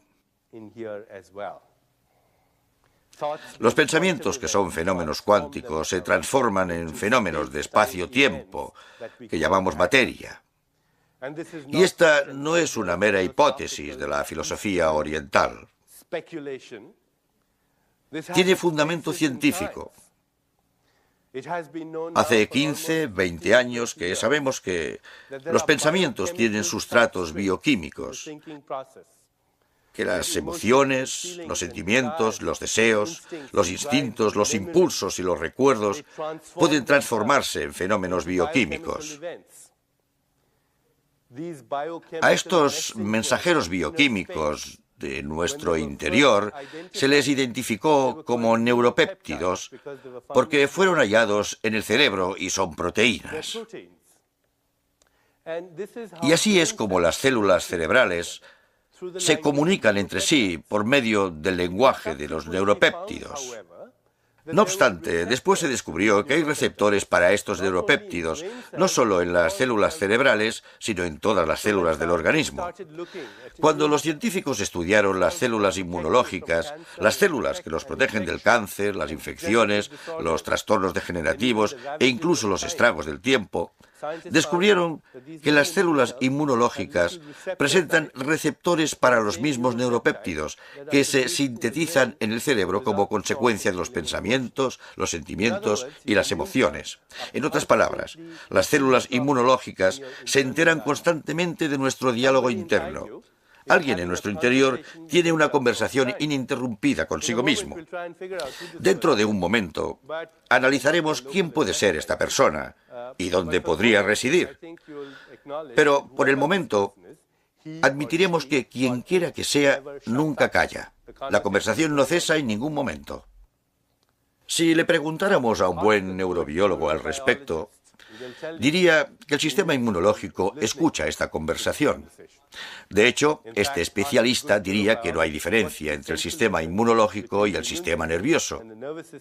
Los pensamientos que son fenómenos cuánticos se transforman en fenómenos de espacio-tiempo, que llamamos materia. Y esta no es una mera hipótesis de la filosofía oriental. Tiene fundamento científico. Hace 15, 20 años que sabemos que los pensamientos tienen sustratos bioquímicos, que las emociones, los sentimientos, los deseos, los instintos, los impulsos y los recuerdos pueden transformarse en fenómenos bioquímicos. A estos mensajeros bioquímicos de nuestro interior se les identificó como neuropéptidos porque fueron hallados en el cerebro y son proteínas. Y así es como las células cerebrales se comunican entre sí por medio del lenguaje de los neuropéptidos. No obstante, después se descubrió que hay receptores para estos neuropéptidos, no solo en las células cerebrales, sino en todas las células del organismo. Cuando los científicos estudiaron las células inmunológicas, las células que nos protegen del cáncer, las infecciones, los trastornos degenerativos e incluso los estragos del tiempo, descubrieron que las células inmunológicas presentan receptores para los mismos neuropéptidos que se sintetizan en el cerebro como consecuencia de los pensamientos, los sentimientos y las emociones. En otras palabras, las células inmunológicas se enteran constantemente de nuestro diálogo interno. Alguien en nuestro interior tiene una conversación ininterrumpida consigo mismo. Dentro de un momento, analizaremos quién puede ser esta persona y dónde podría residir. Pero, por el momento, admitiremos que quien quiera que sea nunca calla. La conversación no cesa en ningún momento. Si le preguntáramos a un buen neurobiólogo al respecto, diría que el sistema inmunológico escucha esta conversación. De hecho, este especialista diría que no hay diferencia entre el sistema inmunológico y el sistema nervioso.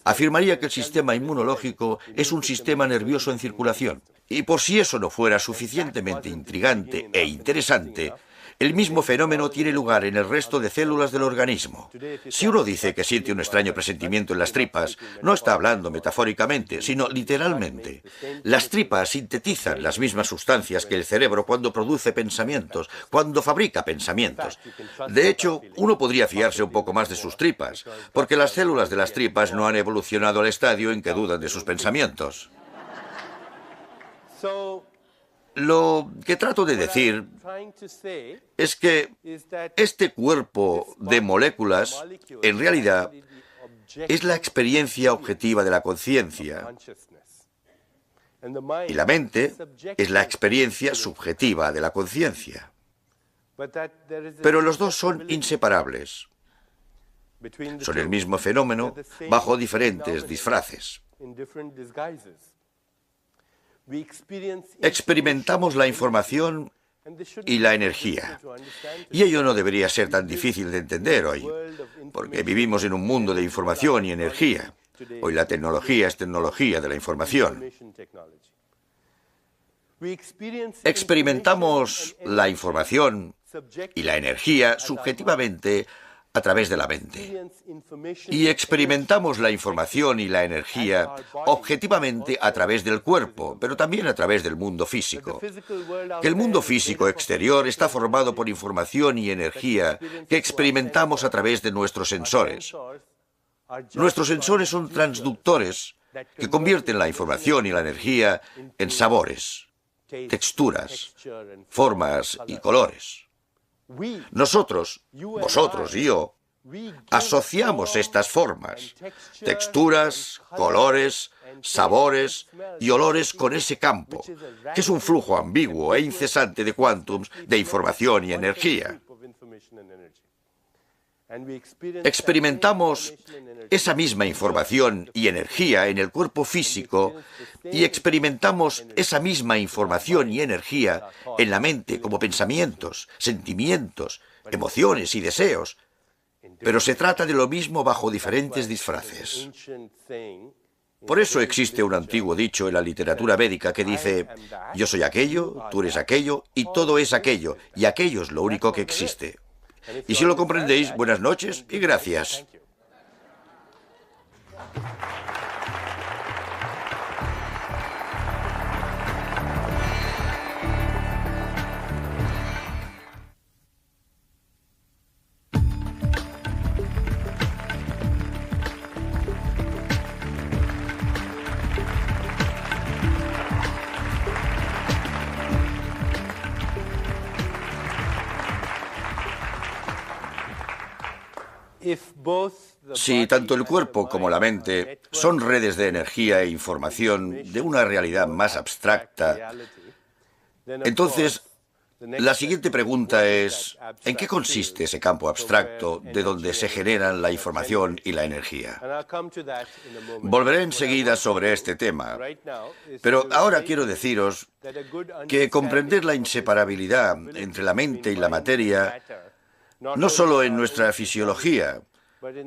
Afirmaría que el sistema inmunológico es un sistema nervioso en circulación. Y por si eso no fuera suficientemente intrigante e interesante, el mismo fenómeno tiene lugar en el resto de células del organismo. Si uno dice que siente un extraño presentimiento en las tripas, no está hablando metafóricamente, sino literalmente. Las tripas sintetizan las mismas sustancias que el cerebro cuando produce pensamientos, cuando fabrica pensamientos. De hecho, uno podría fiarse un poco más de sus tripas, porque las células de las tripas no han evolucionado al estadio en que dudan de sus pensamientos. Lo que trato de decir es que este cuerpo de moléculas, en realidad, es la experiencia objetiva de la conciencia. Y la mente es la experiencia subjetiva de la conciencia. Pero los dos son inseparables. Son el mismo fenómeno bajo diferentes disfraces. Experimentamos la información y la energía. Y ello no debería ser tan difícil de entender hoy, porque vivimos en un mundo de información y energía. Hoy la tecnología es tecnología de la información. Experimentamos la información y la energía subjetivamente a través de la mente. Y experimentamos la información y la energía objetivamente a través del cuerpo, pero también a través del mundo físico. Que el mundo físico exterior está formado por información y energía que experimentamos a través de nuestros sensores. Nuestros sensores son transductores que convierten la información y la energía en sabores, texturas, formas y colores. Nosotros, vosotros y yo, asociamos estas formas, texturas, colores, sabores y olores con ese campo, que es un flujo ambiguo e incesante de quántums de información y energía. Experimentamos esa misma información y energía en el cuerpo físico y experimentamos esa misma información y energía en la mente como pensamientos, sentimientos, emociones y deseos. Pero se trata de lo mismo bajo diferentes disfraces. Por eso existe un antiguo dicho en la literatura védica que dice: yo soy aquello, tú eres aquello y todo es aquello, y aquello es lo único que existe. Y si lo comprendéis, buenas noches y gracias. Si tanto el cuerpo como la mente son redes de energía e información de una realidad más abstracta, entonces La siguiente pregunta es, ¿en qué consiste ese campo abstracto de donde se generan la información y la energía? Volveré enseguida sobre este tema, pero ahora quiero deciros que comprender la inseparabilidad entre la mente y la materia, no solo en nuestra fisiología,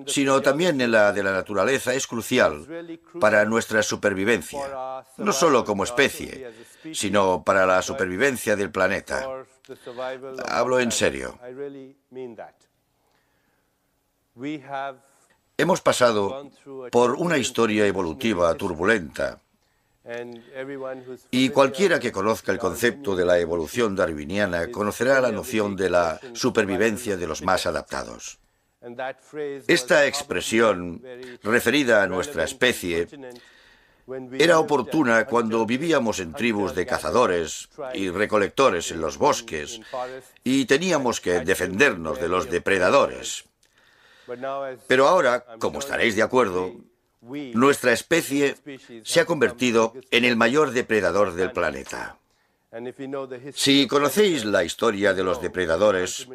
sino también en la de la naturaleza, es crucial para nuestra supervivencia, no solo como especie, sino para la supervivencia del planeta. Hablo en serio. Hemos pasado por una historia evolutiva turbulenta, y cualquiera que conozca el concepto de la evolución darwiniana conocerá la noción de la supervivencia de los más adaptados. Esta expresión, referida a nuestra especie, era oportuna cuando vivíamos en tribus de cazadores y recolectores en los bosques y teníamos que defendernos de los depredadores. Pero ahora, como estaréis de acuerdo, nuestra especie se ha convertido en el mayor depredador del planeta. Si conocéis la historia de los depredadores,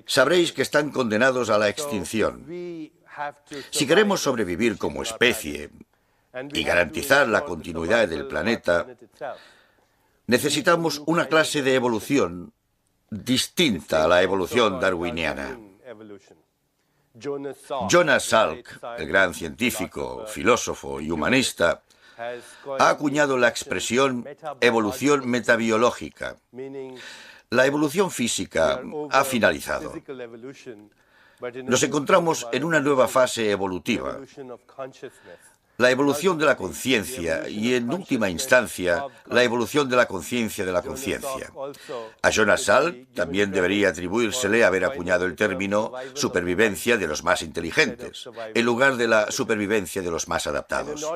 sabréis que están condenados a la extinción. Si queremos sobrevivir como especie y garantizar la continuidad del planeta, necesitamos una clase de evolución distinta a la evolución darwiniana. Jonas Salk, el gran científico, filósofo y humanista, ha acuñado la expresión evolución metabiológica. La evolución física ha finalizado. Nos encontramos en una nueva fase evolutiva, la evolución de la conciencia y, en última instancia, la evolución de la conciencia de la conciencia. A Jonas Salk también debería atribuírsele haber acuñado el término supervivencia de los más inteligentes, en lugar de la supervivencia de los más adaptados.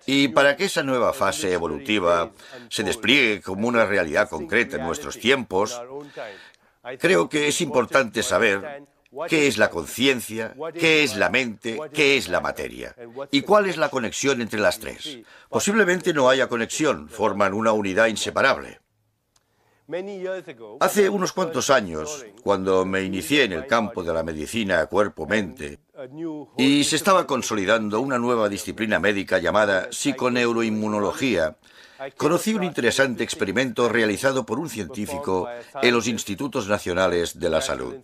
Y para que esa nueva fase evolutiva se despliegue como una realidad concreta en nuestros tiempos, creo que es importante saber ¿qué es la conciencia? ¿Qué es la mente? ¿Qué es la materia? ¿Y cuál es la conexión entre las tres? Posiblemente no haya conexión, forman una unidad inseparable. Hace unos cuantos años, cuando me inicié en el campo de la medicina cuerpo-mente, y se estaba consolidando una nueva disciplina médica llamada psiconeuroinmunología, conocí un interesante experimento realizado por un científico en los Institutos Nacionales de la Salud.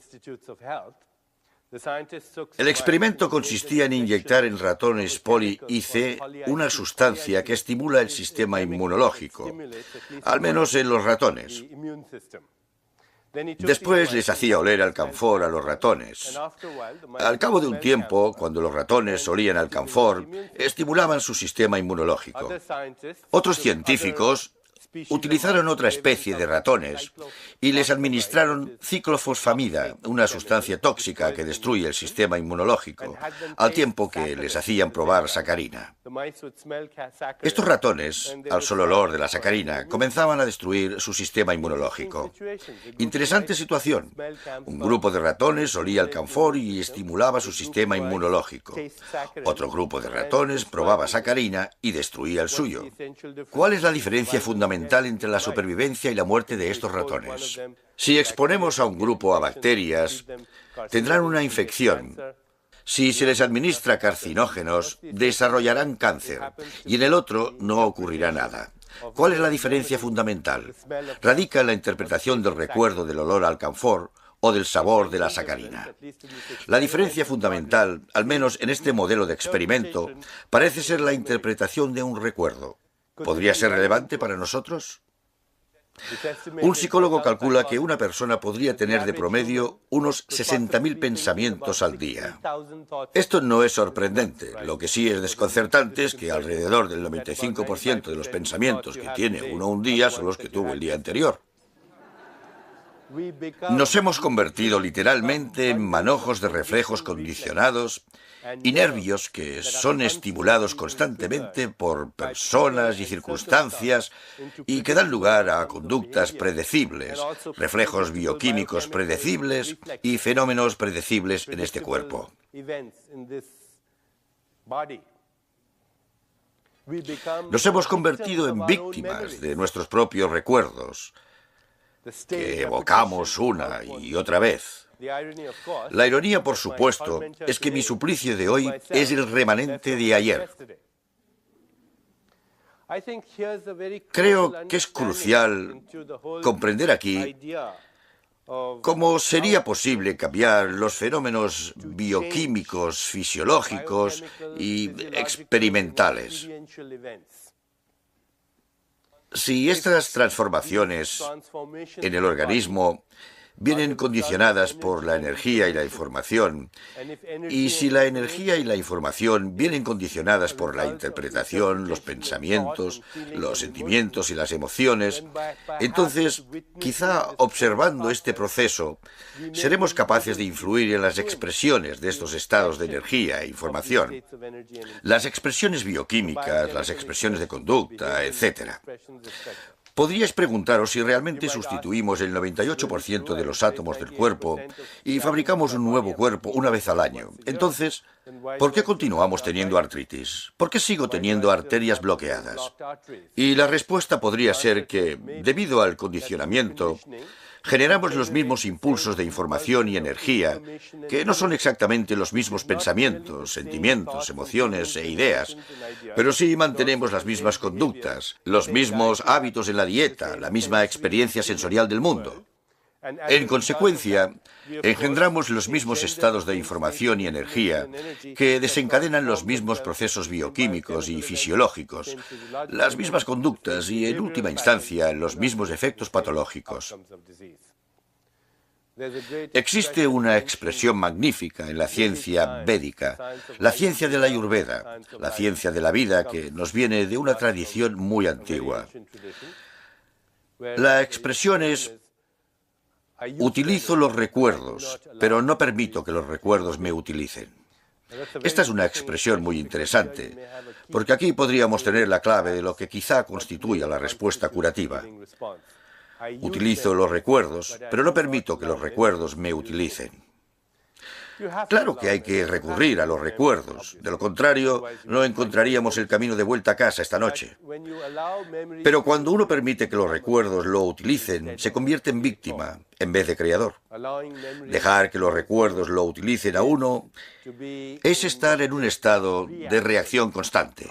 El experimento consistía en inyectar en ratones poli-IC una sustancia que estimula el sistema inmunológico, al menos en los ratones. Después les hacía oler alcanfor a los ratones. Al cabo de un tiempo, cuando los ratones olían alcanfor, estimulaban su sistema inmunológico. Otros científicos utilizaron otra especie de ratones y les administraron ciclofosfamida, una sustancia tóxica que destruye el sistema inmunológico, al tiempo que les hacían probar sacarina. Estos ratones, al solo olor de la sacarina, comenzaban a destruir su sistema inmunológico. Interesante situación. Un grupo de ratones olía alcanfor y estimulaba su sistema inmunológico. Otro grupo de ratones probaba sacarina y destruía el suyo. ¿Cuál es la diferencia fundamental entre la supervivencia y la muerte de estos ratones? Si exponemos a un grupo a bacterias, tendrán una infección. Si se les administra carcinógenos, desarrollarán cáncer, y en el otro no ocurrirá nada. ¿Cuál es la diferencia fundamental? Radica en la interpretación del recuerdo del olor al alcanfor o del sabor de la sacarina. La diferencia fundamental, al menos en este modelo de experimento, parece ser la interpretación de un recuerdo. ¿Podría ser relevante para nosotros? Un psicólogo calcula que una persona podría tener de promedio unos 60.000 pensamientos al día. Esto no es sorprendente. Lo que sí es desconcertante es que alrededor del 95% de los pensamientos que tiene uno un día son los que tuvo el día anterior. Nos hemos convertido literalmente en manojos de reflejos condicionados y nervios que son estimulados constantemente por personas y circunstancias y que dan lugar a conductas predecibles, reflejos bioquímicos predecibles y fenómenos predecibles en este cuerpo. Nos hemos convertido en víctimas de nuestros propios recuerdos. que evocamos una y otra vez. La ironía, por supuesto, es que mi suplicio de hoy es el remanente de ayer. Creo que es crucial comprender aquí cómo sería posible cambiar los fenómenos bioquímicos, fisiológicos y experimentales. Si estas transformaciones en el organismo vienen condicionadas por la energía y la información, y si la energía y la información vienen condicionadas por la interpretación, los pensamientos, los sentimientos y las emociones, entonces, quizá observando este proceso, seremos capaces de influir en las expresiones de estos estados de energía e información, las expresiones bioquímicas, las expresiones de conducta, etc. Podríais preguntaros si realmente sustituimos el 98% de los átomos del cuerpo y fabricamos un nuevo cuerpo una vez al año. Entonces, ¿por qué continuamos teniendo artritis? ¿Por qué sigo teniendo arterias bloqueadas? Y la respuesta podría ser que, debido al condicionamiento, generamos los mismos impulsos de información y energía, que no son exactamente los mismos pensamientos, sentimientos, emociones e ideas, pero sí mantenemos las mismas conductas, los mismos hábitos en la dieta, la misma experiencia sensorial del mundo. En consecuencia, engendramos los mismos estados de información y energía que desencadenan los mismos procesos bioquímicos y fisiológicos, las mismas conductas y, en última instancia, los mismos efectos patológicos. Existe una expresión magnífica en la ciencia védica, la ciencia de la Ayurveda, la ciencia de la vida que nos viene de una tradición muy antigua. La expresión es: utilizo los recuerdos, pero no permito que los recuerdos me utilicen. Esta es una expresión muy interesante, porque aquí podríamos tener la clave de lo que quizá constituya la respuesta curativa. Utilizo los recuerdos, pero no permito que los recuerdos me utilicen. Claro que hay que recurrir a los recuerdos, de lo contrario, no encontraríamos el camino de vuelta a casa esta noche. Pero cuando uno permite que los recuerdos lo utilicen, se convierte en víctima, en vez de creador. Dejar que los recuerdos lo utilicen a uno es estar en un estado de reacción constante.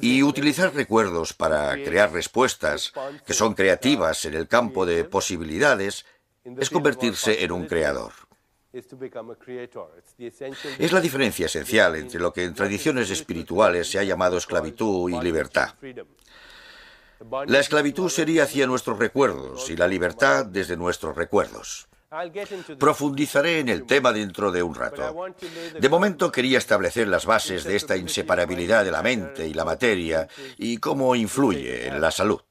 Y utilizar recuerdos para crear respuestas que son creativas en el campo de posibilidades es convertirse en un creador. Es la diferencia esencial entre lo que en tradiciones espirituales se ha llamado esclavitud y libertad. La esclavitud sería hacia nuestros recuerdos y la libertad desde nuestros recuerdos. Profundizaré en el tema dentro de un rato. De momento quería establecer las bases de esta inseparabilidad de la mente y la materia y cómo influye en la salud.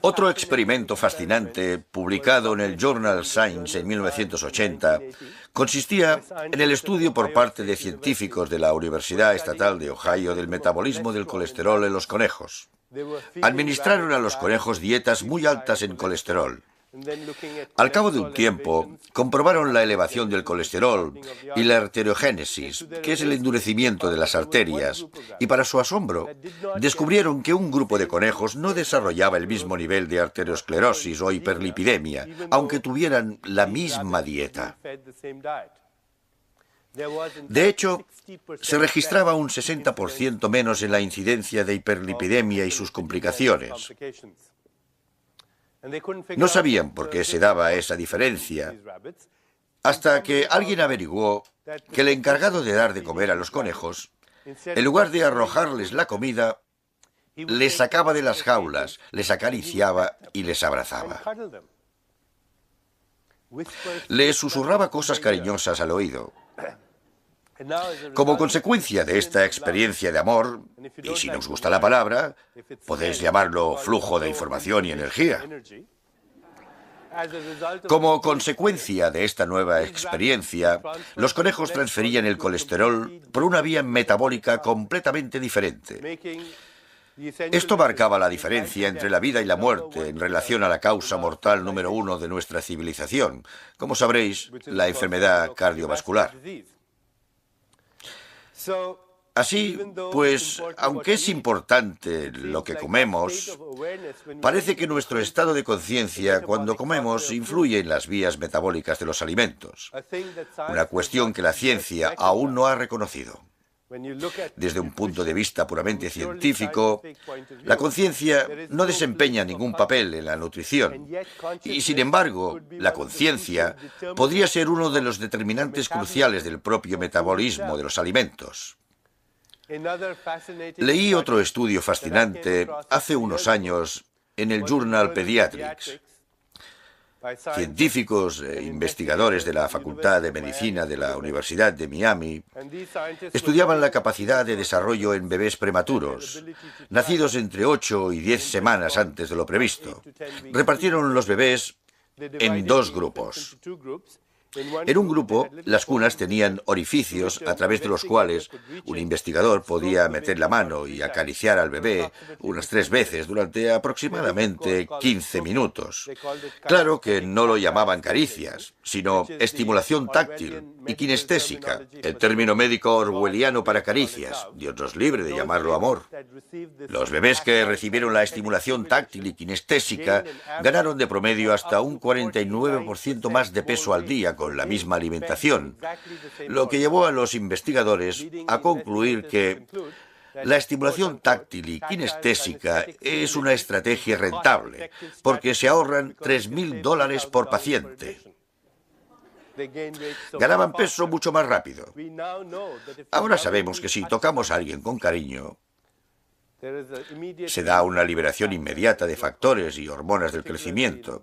Otro experimento fascinante, publicado en el Journal Science en 1980, consistía en el estudio por parte de científicos de la Universidad Estatal de Ohio del metabolismo del colesterol en los conejos. Administraron a los conejos dietas muy altas en colesterol. Al cabo de un tiempo, comprobaron la elevación del colesterol y la arteriogénesis, que es el endurecimiento de las arterias, y para su asombro, descubrieron que un grupo de conejos no desarrollaba el mismo nivel de arteriosclerosis o hiperlipidemia, aunque tuvieran la misma dieta. De hecho, se registraba un 60% menos en la incidencia de hiperlipidemia y sus complicaciones. No sabían por qué se daba esa diferencia, hasta que alguien averiguó que el encargado de dar de comer a los conejos, en lugar de arrojarles la comida, les sacaba de las jaulas, les acariciaba y les abrazaba. Les susurraba cosas cariñosas al oído. Como consecuencia de esta experiencia de amor, y si no os gusta la palabra, podéis llamarlo flujo de información y energía. Como consecuencia de esta nueva experiencia, los conejos transferían el colesterol por una vía metabólica completamente diferente. Esto marcaba la diferencia entre la vida y la muerte en relación a la causa mortal número 1 de nuestra civilización, como sabréis, la enfermedad cardiovascular. Así, pues, aunque es importante lo que comemos, parece que nuestro estado de conciencia cuando comemos influye en las vías metabólicas de los alimentos, una cuestión que la ciencia aún no ha reconocido. Desde un punto de vista puramente científico, la conciencia no desempeña ningún papel en la nutrición y, sin embargo, la conciencia podría ser uno de los determinantes cruciales del propio metabolismo de los alimentos. Leí otro estudio fascinante hace unos años en el Journal Pediatrics. Científicos e investigadores de la Facultad de Medicina de la Universidad de Miami estudiaban la capacidad de desarrollo en bebés prematuros, nacidos entre 8 y 10 semanas antes de lo previsto. Repartieron los bebés en dos grupos. En un grupo, las cunas tenían orificios a través de los cuales un investigador podía meter la mano y acariciar al bebé unas 3 veces durante aproximadamente 15 minutos. Claro que no lo llamaban caricias, sino estimulación táctil y kinestésica, el término médico orwelliano para caricias. Dios nos libre de llamarlo amor. Los bebés que recibieron la estimulación táctil y kinestésica ganaron de promedio hasta un 49% más de peso al día con la misma alimentación, lo que llevó a los investigadores a concluir que la estimulación táctil y kinestésica es una estrategia rentable, porque se ahorran $3.000 por paciente. Ganaban peso mucho más rápido. Ahora sabemos que si tocamos a alguien con cariño, se da una liberación inmediata de factores y hormonas del crecimiento,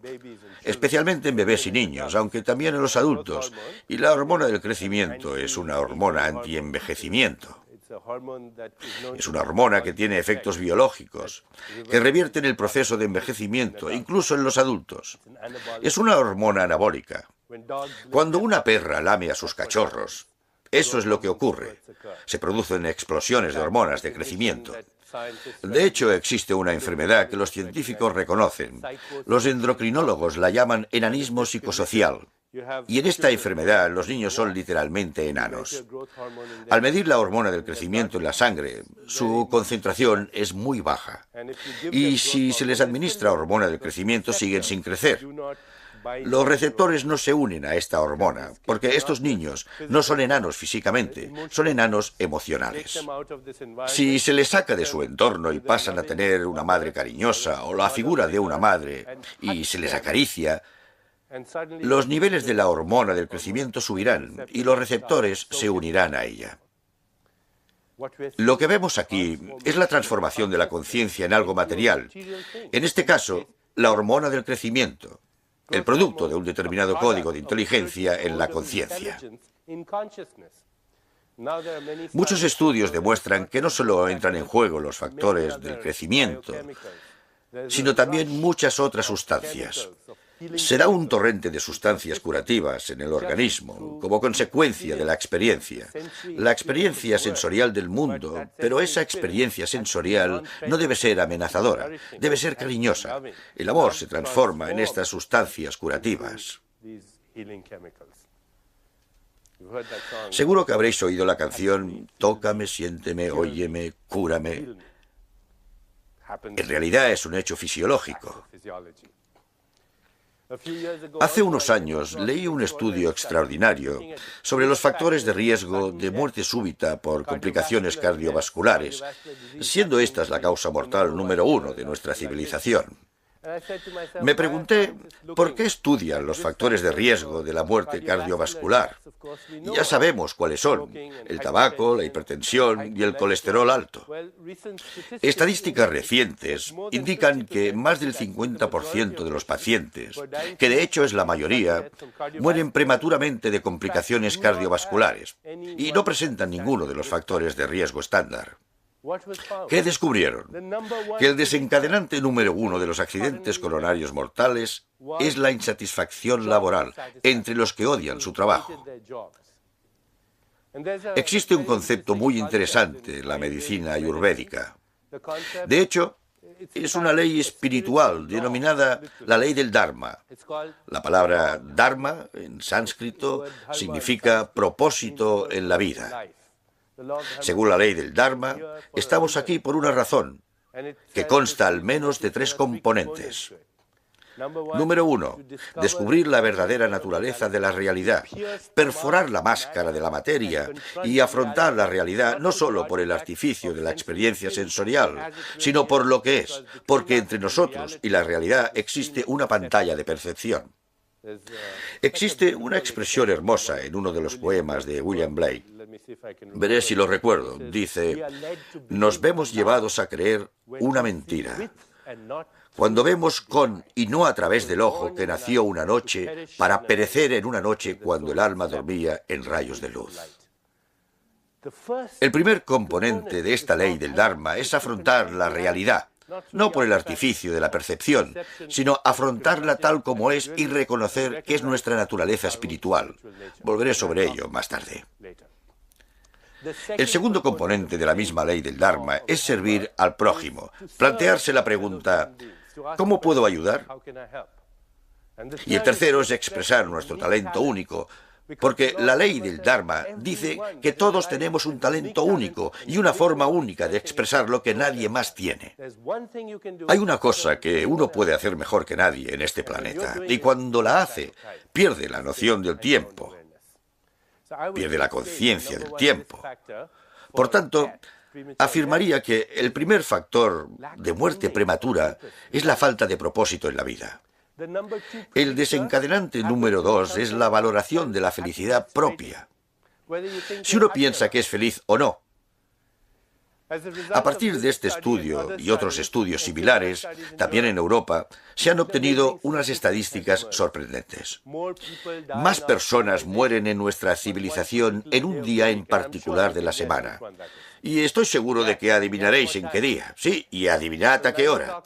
especialmente en bebés y niños, aunque también en los adultos, y la hormona del crecimiento es una hormona antienvejecimiento. Es una hormona que tiene efectos biológicos, que revierten el proceso de envejecimiento, incluso en los adultos. Es una hormona anabólica. Cuando una perra lame a sus cachorros, eso es lo que ocurre. Se producen explosiones de hormonas de crecimiento. De hecho, existe una enfermedad que los científicos reconocen. Los endocrinólogos la llaman enanismo psicosocial. Y en esta enfermedad los niños son literalmente enanos. Al medir la hormona del crecimiento en la sangre, su concentración es muy baja. Y si se les administra hormona del crecimiento, siguen sin crecer. Los receptores no se unen a esta hormona, porque estos niños no son enanos físicamente, son enanos emocionales. Si se les saca de su entorno y pasan a tener una madre cariñosa o la figura de una madre y se les acaricia, los niveles de la hormona del crecimiento subirán y los receptores se unirán a ella. Lo que vemos aquí es la transformación de la conciencia en algo material, en este caso, la hormona del crecimiento, el producto de un determinado código de inteligencia en la conciencia. Muchos estudios demuestran que no solo entran en juego los factores del crecimiento, sino también muchas otras sustancias. Será un torrente de sustancias curativas en el organismo, como consecuencia de la experiencia sensorial del mundo, pero esa experiencia sensorial no debe ser amenazadora, debe ser cariñosa. El amor se transforma en estas sustancias curativas. Seguro que habréis oído la canción Tócame, siénteme, óyeme, cúrame. En realidad es un hecho fisiológico. Hace unos años leí un estudio extraordinario sobre los factores de riesgo de muerte súbita por complicaciones cardiovasculares, siendo estas la causa mortal número 1 de nuestra civilización. Me pregunté, ¿por qué estudian los factores de riesgo de la muerte cardiovascular? Ya sabemos cuáles son: el tabaco, la hipertensión y el colesterol alto. Estadísticas recientes indican que más del 50% de los pacientes, que de hecho es la mayoría, mueren prematuramente de complicaciones cardiovasculares y no presentan ninguno de los factores de riesgo estándar. ¿Qué descubrieron? Que el desencadenante número 1 de los accidentes coronarios mortales es la insatisfacción laboral entre los que odian su trabajo. Existe un concepto muy interesante en la medicina ayurvédica. De hecho, es una ley espiritual denominada la ley del Dharma. La palabra Dharma en sánscrito significa propósito en la vida. Según la ley del Dharma, estamos aquí por una razón, que consta al menos de 3 componentes. Número 1. Descubrir la verdadera naturaleza de la realidad, perforar la máscara de la materia y afrontar la realidad no solo por el artificio de la experiencia sensorial, sino por lo que es, porque entre nosotros y la realidad existe una pantalla de percepción. Existe una expresión hermosa en uno de los poemas de William Blake. Veré si lo recuerdo. Dice: nos vemos llevados a creer una mentira, cuando vemos con y no a través del ojo que nació una noche para perecer en una noche cuando el alma dormía en rayos de luz. El primer componente de esta ley del Dharma es afrontar la realidad, no por el artificio de la percepción, sino afrontarla tal como es y reconocer que es nuestra naturaleza espiritual. Volveré sobre ello más tarde. El segundo componente de la misma ley del Dharma es servir al prójimo, plantearse la pregunta: ¿cómo puedo ayudar? Y el tercero es expresar nuestro talento único, porque la ley del Dharma dice que todos tenemos un talento único y una forma única de expresarlo que nadie más tiene. Hay una cosa que uno puede hacer mejor que nadie en este planeta, y cuando la hace, pierde la noción del tiempo, pierde la conciencia del tiempo. Por tanto, afirmaría que el primer factor de muerte prematura es la falta de propósito en la vida. El desencadenante número 2 es la valoración de la felicidad propia. Si uno piensa que es feliz o no. A partir de este estudio y otros estudios similares, también en Europa, se han obtenido unas estadísticas sorprendentes. Más personas mueren en nuestra civilización en un día en particular de la semana. Y estoy seguro de que adivinaréis en qué día. Sí, y adivinad a qué hora.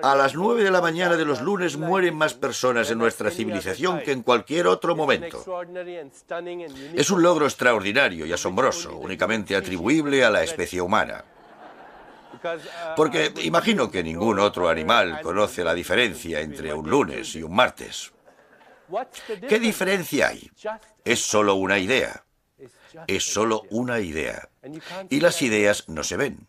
A las 9 de la mañana de los lunes mueren más personas en nuestra civilización que en cualquier otro momento. Es un logro extraordinario y asombroso, únicamente atribuible a la especie humana. Porque imagino que ningún otro animal conoce la diferencia entre un lunes y un martes. ¿Qué diferencia hay? Es solo una idea. Es solo una idea. Y las ideas no se ven.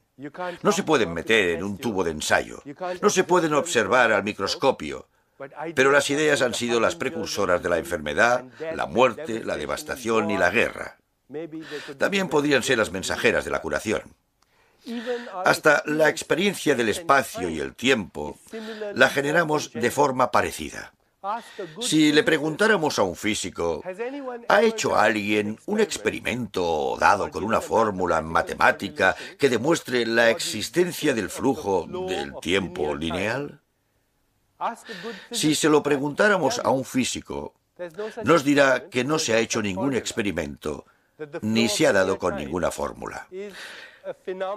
No se pueden meter en un tubo de ensayo. No se pueden observar al microscopio. Pero las ideas han sido las precursoras de la enfermedad, la muerte, la devastación y la guerra. También podrían ser las mensajeras de la curación. Hasta la experiencia del espacio y el tiempo la generamos de forma parecida. Si le preguntáramos a un físico: ¿ha hecho alguien un experimento dado con una fórmula matemática que demuestre la existencia del flujo del tiempo lineal? Si se lo preguntáramos a un físico, nos dirá que no se ha hecho ningún experimento, ni se ha dado con ninguna fórmula.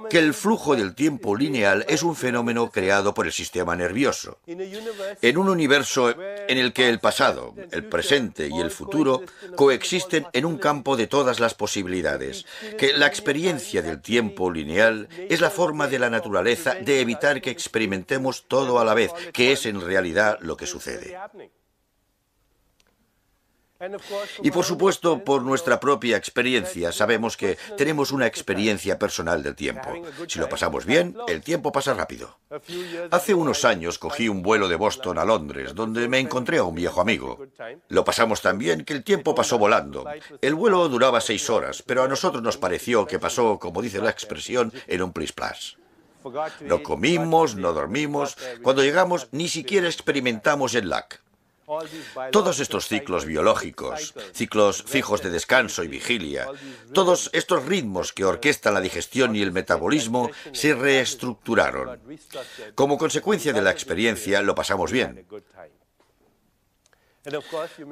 Que el flujo del tiempo lineal es un fenómeno creado por el sistema nervioso. En un universo en el que el pasado, el presente y el futuro coexisten en un campo de todas las posibilidades, que la experiencia del tiempo lineal es la forma de la naturaleza de evitar que experimentemos todo a la vez, que es en realidad lo que sucede. Y por supuesto, por nuestra propia experiencia, sabemos que tenemos una experiencia personal del tiempo. Si lo pasamos bien, el tiempo pasa rápido. Hace unos años cogí un vuelo de Boston a Londres, donde me encontré a un viejo amigo. Lo pasamos tan bien que el tiempo pasó volando. El vuelo duraba 6 horas, pero a nosotros nos pareció que pasó, como dice la expresión, en un plis-plas. No comimos, no dormimos. Cuando llegamos, ni siquiera experimentamos el lag. Todos estos ciclos biológicos, ciclos fijos de descanso y vigilia, todos estos ritmos que orquestan la digestión y el metabolismo se reestructuraron. Como consecuencia de la experiencia, lo pasamos bien.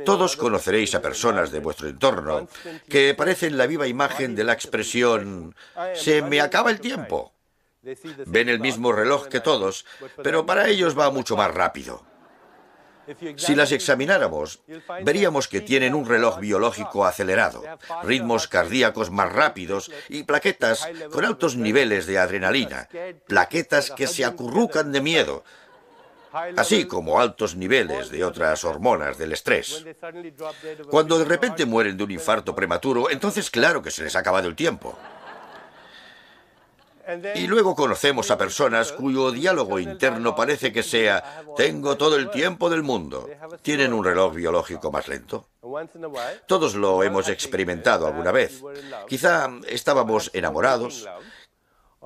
Todos conoceréis a personas de vuestro entorno que parecen la viva imagen de la expresión «se me acaba el tiempo». Ven el mismo reloj que todos, pero para ellos va mucho más rápido. Si las examináramos, veríamos que tienen un reloj biológico acelerado, ritmos cardíacos más rápidos y plaquetas con altos niveles de adrenalina, plaquetas que se acurrucan de miedo, así como altos niveles de otras hormonas del estrés. Cuando de repente mueren de un infarto prematuro, entonces claro que se les ha acabado el tiempo. Y luego conocemos a personas cuyo diálogo interno parece que sea: tengo todo el tiempo del mundo. Tienen un reloj biológico más lento. Todos lo hemos experimentado alguna vez. Quizá estábamos enamorados,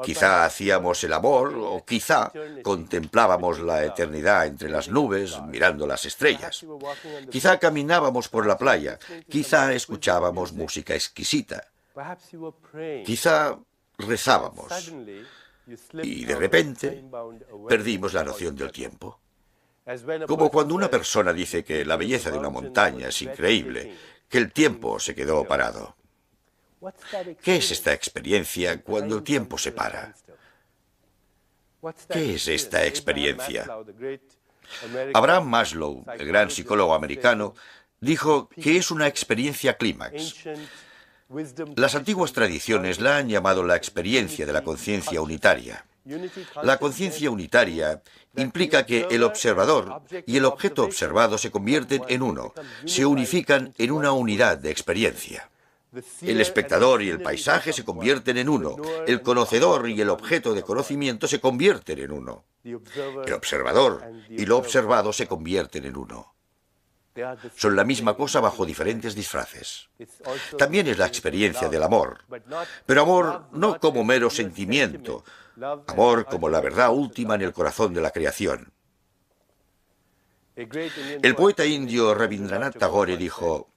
quizá hacíamos el amor, o quizá contemplábamos la eternidad entre las nubes mirando las estrellas. Quizá caminábamos por la playa, quizá escuchábamos música exquisita, quizá rezábamos, y de repente perdimos la noción del tiempo. Como cuando una persona dice que la belleza de una montaña es increíble, que el tiempo se quedó parado. ¿Qué es esta experiencia cuando el tiempo se para? ¿Qué es esta experiencia? Abraham Maslow, el gran psicólogo americano, dijo que es una experiencia clímax. Las antiguas tradiciones la han llamado la experiencia de la conciencia unitaria. La conciencia unitaria implica que el observador y el objeto observado se convierten en uno, se unifican en una unidad de experiencia. El espectador y el paisaje se convierten en uno, el conocedor y el objeto de conocimiento se convierten en uno. El observador y lo observado se convierten en uno. Son la misma cosa bajo diferentes disfraces. También es la experiencia del amor, pero amor no como mero sentimiento, amor como la verdad última en el corazón de la creación. El poeta indio Rabindranath Tagore dijo: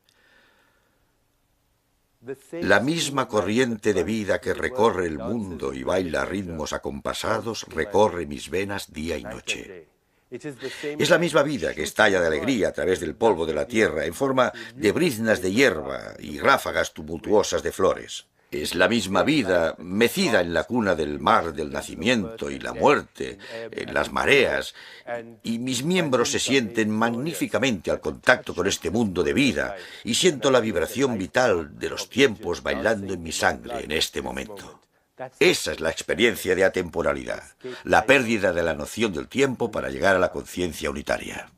la misma corriente de vida que recorre el mundo y baila ritmos acompasados recorre mis venas día y noche. Es la misma vida que estalla de alegría a través del polvo de la tierra en forma de briznas de hierba y ráfagas tumultuosas de flores. Es la misma vida mecida en la cuna del mar del nacimiento y la muerte, en las mareas, y mis miembros se sienten magníficamente al contacto con este mundo de vida y siento la vibración vital de los tiempos bailando en mi sangre en este momento. Esa es la experiencia de atemporalidad, la pérdida de la noción del tiempo para llegar a la conciencia unitaria.